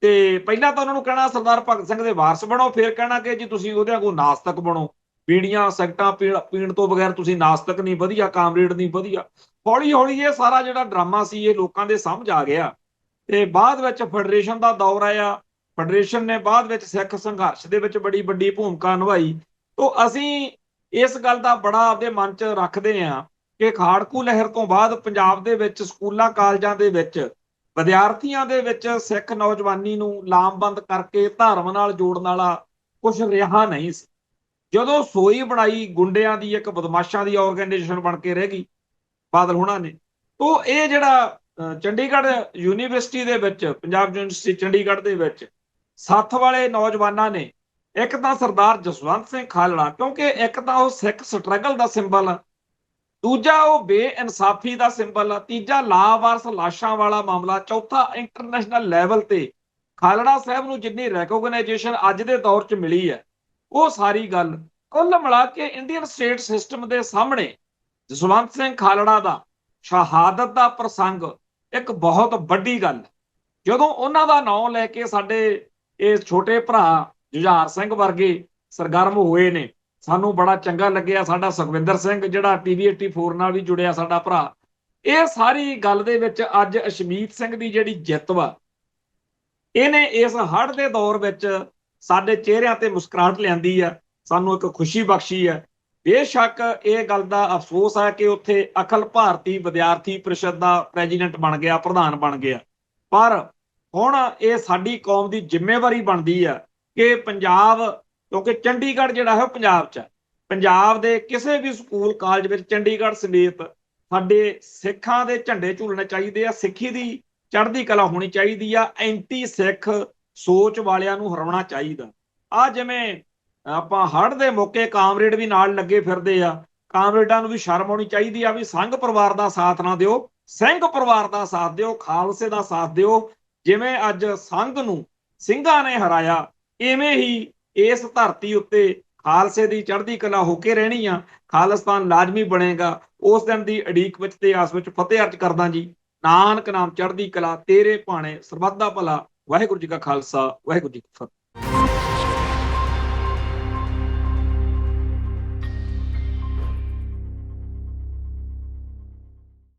ਤੇ ਪਹਿਲਾਂ ਤਾਂ ਉਹਨਾਂ ਨੂੰ ਕਹਿਣਾ ਸਰਦਾਰ ਭਗਤ ਸਿੰਘ ਦੇ ਵਾਰਸ ਬਣੋ, ਫਿਰ ਕਹਿਣਾ ਕਿ ਜੀ ਤੁਸੀਂ ਉਹਦੇ ਵਾਂਗੂ ਨਾਸਤਕ ਬਣੋ, ਬੀੜੀਆਂ ਸਿਗਰਟਾਂ ਪੀਣ ਤੋਂ ਬਗੈਰ ਤੁਸੀਂ ਨਾਸਤਕ ਨਹੀਂ ਵਧੀਆ, ਕਾਮਰੇਡ ਨਹੀਂ ਵਧੀਆ। ਹੌਲੀ ਹੌਲੀ ਇਹ ਸਾਰਾ ਜਿਹੜਾ ਡਰਾਮਾ ਸੀ ਇਹ ਲੋਕਾਂ ਦੇ ਸਮਝ ਆ ਗਿਆ, ਤੇ ਬਾਅਦ ਵਿੱਚ ਫੈਡਰੇਸ਼ਨ ਦਾ ਦੌਰ ਆਇਆ। ਫੈਡਰੇਸ਼ਨ ਨੇ ਬਾਅਦ ਵਿੱਚ ਸਿੱਖ ਸੰਘਰਸ਼ ਦੇ ਵਿੱਚ ਬੜੀ ਵੱਡੀ ਭੂਮਿਕਾ ਨਿਭਾਈ। ਤੋਂ ਅਸੀਂ ਇਸ ਗੱਲ ਦਾ ਬੜਾ ਆਪਦੇ ਮਨ 'ਚ ਰੱਖਦੇ ਹਾਂ ਕਿ ਖਾੜਕੂ ਲਹਿਰ ਤੋਂ ਬਾਅਦ ਪੰਜਾਬ ਦੇ ਵਿੱਚ ਸਕੂਲਾਂ ਕਾਲਜਾਂ ਦੇ ਵਿੱਚ ਵਿਦਿਆਰਥੀਆਂ ਦੇ ਵਿੱਚ ਸਿੱਖ ਨੌਜਵਾਨੀ ਨੂੰ ਲਾਮਬੰਦ ਕਰਕੇ ਧਰਮ ਨਾਲ ਜੋੜਨ ਵਾਲਾ ਕੁਝ ਰਿਹਾ ਨਹੀਂ ਸੀ। ਜਦੋਂ ਸੋਈ ਬਣਾਈ ਗੁੰਡਿਆਂ ਦੀ, ਇੱਕ ਬਦਮਾਸ਼ਾਂ ਦੀ ਆਰਗੇਨਾਈਜੇਸ਼ਨ ਬਣ ਕੇ ਰਹਿ ਗਈ ਬਾਦਲ ਹੋਣਾ ਨੇ। ਤੋਂ ਇਹ ਜਿਹੜਾ ਚੰਡੀਗੜ੍ਹ ਯੂਨੀਵਰਸਿਟੀ ਦੇ ਵਿੱਚ, ਪੰਜਾਬ ਯੂਨੀਵਰਸਿਟੀ ਚੰਡੀਗੜ੍ਹ ਦੇ ਵਿੱਚ ਸੱਥ ਵਾਲੇ ਨੌਜਵਾਨਾਂ ਨੇ, ਇੱਕ ਤਾਂ ਸਰਦਾਰ ਜਸਵੰਤ ਸਿੰਘ ਖਾਲੜਾ, ਕਿਉਂਕਿ ਇੱਕ ਤਾਂ ਉਹ ਸਿੱਖ ਸਟਰਗਲ ਦਾ ਸਿੰਬਲ ਆ, ਦੂਜਾ ਉਹ ਬੇਇਨਸਾਫੀ ਦਾ ਸਿੰਬਲ ਆ, ਤੀਜਾ ਲਾਵਾਰਸ ਲਾਸ਼ਾਂ ਵਾਲਾ ਮਾਮਲਾ, ਚੌਥਾ ਇੰਟਰਨੈਸ਼ਨਲ ਲੈਵਲ ਤੇ ਖਾਲੜਾ ਸਾਹਿਬ ਨੂੰ ਜਿੰਨੀ ਰੈਕੋਗਨਾਈਜੇਸ਼ਨ ਅੱਜ ਦੇ ਦੌਰ 'ਚ ਮਿਲੀ ਹੈ, ਉਹ ਸਾਰੀ ਗੱਲ ਕੁੱਲ ਮਿਲਾ ਕੇ ਇੰਡੀਅਨ ਸਟੇਟ ਸਿਸਟਮ ਦੇ ਸਾਹਮਣੇ ਜਸਵੰਤ ਸਿੰਘ ਖਾਲੜਾ ਦਾ ਸ਼ਹਾਦਤ ਦਾ ਪ੍ਰਸੰਗ ਇੱਕ ਬਹੁਤ ਵੱਡੀ ਗੱਲ ਹੈ। ਜਦੋਂ ਉਹਨਾਂ ਦਾ ਨਾਮ ਲੈ ਕੇ ਸਾਡੇ ਇਹ ਛੋਟੇ ਭਰਾ ਜੁਝਾਰ ਸਿੰਘ ਵਰਗੇ ਸਰਗਰਮ ਹੋਏ ਨੇ, ਸਾਨੂੰ ਬੜਾ ਚੰਗਾ ਲੱਗਿਆ। ਸਾਡਾ ਸੁਖਵਿੰਦਰ ਸਿੰਘ ਜਿਹੜਾ TV 84 ਨਾਲ ਵੀ ਜੁੜਿਆ ਸਾਡਾ ਭਰਾ, ਇਹ ਸਾਰੀ ਗੱਲ ਦੇ ਵਿੱਚ ਅੱਜ ਅਸ਼ਮੀਤ ਸਿੰਘ ਦੀ ਜਿਹੜੀ ਜਿੱਤ ਵਾ, ਇਹਨੇ ਇਸ ਹੜ੍ਹ ਦੇ ਦੌਰ ਵਿੱਚ ਸਾਡੇ ਚਿਹਰਿਆਂ ਤੇ ਮੁਸਕਰਾਹਟ ਲਿਆਂਦੀ ਆ, ਸਾਨੂੰ ਇੱਕ ਖੁਸ਼ੀ ਬਖਸ਼ੀ ਹੈ। ਬੇਸ਼ੱਕ ਇਹ ਗੱਲ ਦਾ ਅਫਸੋਸ ਹੈ ਕਿ ਉੱਥੇ ਅਖਿਲ ਭਾਰਤੀ ਵਿਦਿਆਰਥੀ ਪ੍ਰੀਸ਼ਦ ਦਾ ਪ੍ਰੈਜ਼ੀਡੈਂਟ ਬਣ ਗਿਆ, ਪ੍ਰਧਾਨ ਬਣ ਗਿਆ, ਪਰ ਹੁਣ ਇਹ ਸਾਡੀ ਕੌਮ ਦੀ ਜ਼ਿੰਮੇਵਾਰੀ ਬਣਦੀ ਆ ਕਿ ਪੰਜਾਬ, ਕਿਉਂਕਿ ਚੰਡੀਗੜ੍ਹ ਜਿਹੜਾ ਹੈ ਉਹ ਪੰਜਾਬ 'ਚ ਹੈ, ਪੰਜਾਬ ਦੇ ਕਿਸੇ ਵੀ ਸਕੂਲ ਕਾਲਜ ਵਿੱਚ ਚੰਡੀਗੜ੍ਹ ਸਮੇਤ ਸਾਡੇ ਸਿੱਖਾਂ ਦੇ ਝੰਡੇ ਝੂਲਣੇ ਚਾਹੀਦੇ ਆ, ਸਿੱਖੀ ਦੀ ਚੜ੍ਹਦੀ ਕਲਾ ਹੋਣੀ ਚਾਹੀਦੀ ਆ, ਐਂਟੀ ਸਿੱਖ ਸੋਚ ਵਾਲਿਆਂ ਨੂੰ ਹਰਾਉਣਾ ਚਾਹੀਦਾ। ਆ ਜਿਵੇਂ ਆਪਾਂ ਹੜ੍ਹ ਦੇ ਮੌਕੇ ਕਾਮਰੇਡ ਵੀ ਨਾਲ ਲੱਗੇ ਫਿਰਦੇ ਆ, ਕਾਮਰੇਡਾਂ ਨੂੰ ਵੀ ਸ਼ਰਮ ਆਉਣੀ ਚਾਹੀਦੀ ਆ ਵੀ ਸੰਘ ਪਰਿਵਾਰ ਦਾ ਸਾਥ ਨਾ ਦਿਓ, ਸਿੰਘ ਪਰਿਵਾਰ ਦਾ ਸਾਥ ਦਿਓ, ਖਾਲਸੇ ਦਾ ਸਾਥ ਦਿਓ। ਜਿਵੇਂ ਅੱਜ ਸੰਘ ਨੂੰ ਸਿੰਘਾਂ ਨੇ ਹਰਾਇਆ, ਇਵੇਂ ਹੀ ਇਸ ਧਰਤੀ ਉੱਤੇ ਖਾਲਸੇ ਦੀ ਚੜ੍ਹਦੀ ਕਲਾ ਹੋ ਕੇ ਰਹਿਣੀ ਆ, ਖਾਲਿਸਤਾਨ ਲਾਜ਼ਮੀ ਬਣੇਗਾ। ਉਸ ਦਿਨ ਦੀ ਉਡੀਕ ਵਿੱਚ ਤੇ ਆਸ ਵਿੱਚ ਫਤਿਹ ਅਰਜ਼ ਕਰਦਾ ਜੀ। ਨਾਨਕ ਨਾਮ ਚੜ੍ਹਦੀ ਕਲਾ, ਤੇਰੇ ਭਾਣੇ ਸਰਬੱਤ ਦਾ ਭਲਾ। ਵਾਹਿਗੁਰੂ ਜੀ ਕਾ ਖਾਲਸਾ, ਵਾਹਿਗੁਰੂ ਜੀ ਕੀ ਫਤਿਹ।